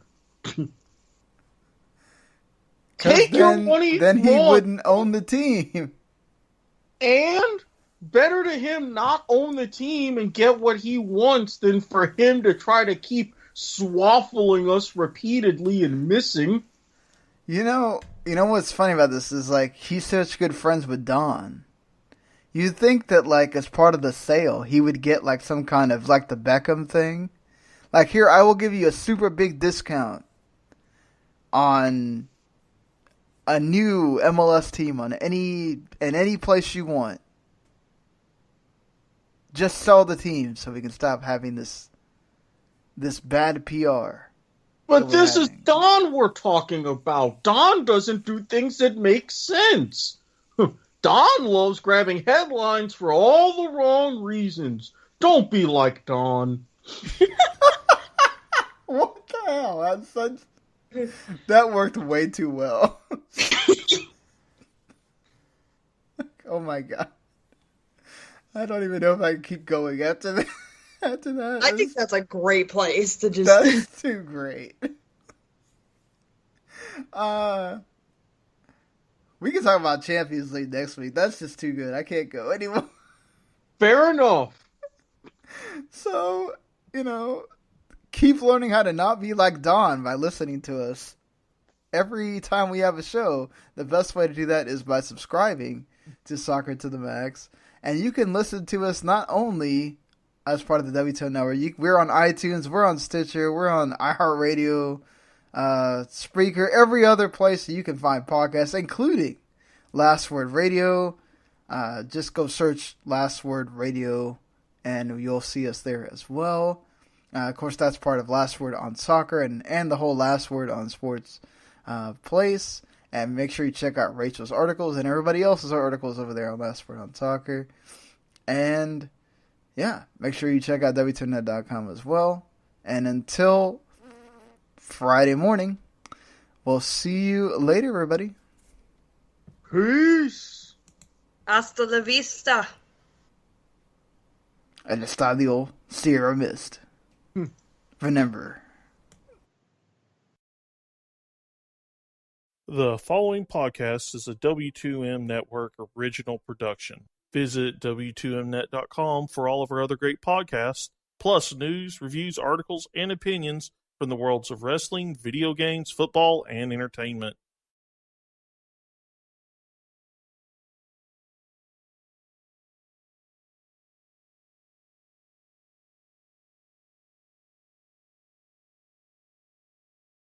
S4: Take your money.
S2: Then he wouldn't own the team.
S4: And better to him not own the team and get what he wants than for him to try to keep swaffling us repeatedly and missing.
S2: You know what's funny about this is, like, he's such good friends with Don. You'd think that, like, as part of the sale, he would get, like, some kind of, like, the Beckham thing. Like, here, I will give you a super big discount on a new MLS team in any place you want. Just sell the team so we can stop having this bad PR.
S4: But this is Don we're talking about. Don doesn't do things that make sense. Don loves grabbing headlines for all the wrong reasons. Don't be like Don.
S2: What the hell? That worked way too well. Oh my god. I don't even know if I can keep going after that.
S3: I think that's a great place to just...
S2: That's too great. We can talk about Champions League next week. That's just too good. I can't go anymore.
S4: Fair enough.
S2: So, keep learning how to not be like Don by listening to us. Every time we have a show, the best way to do that is by subscribing to Soccer to the Max. And you can listen to us not only as part of the WTO Network. We're on iTunes, we're on Stitcher, we're on iHeartRadio, Spreaker, every other place that you can find podcasts, including Last Word Radio. Just go search Last Word Radio, and you'll see us there as well. Of course, that's part of Last Word on Soccer and the whole Last Word on Sports place. And make sure you check out Rachel's articles and everybody else's articles over there on Last Word on Soccer. And yeah, make sure you check out WTONet.com as well. And until Friday morning, we'll see you later, everybody.
S4: Peace.
S3: Hasta la vista.
S2: El Estadio Sierra Mist. Remember.
S1: The following podcast is a W2M Network original production. Visit W2Mnet.com for all of our other great podcasts, plus news, reviews, articles, and opinions from the worlds of wrestling, video games, football, and entertainment.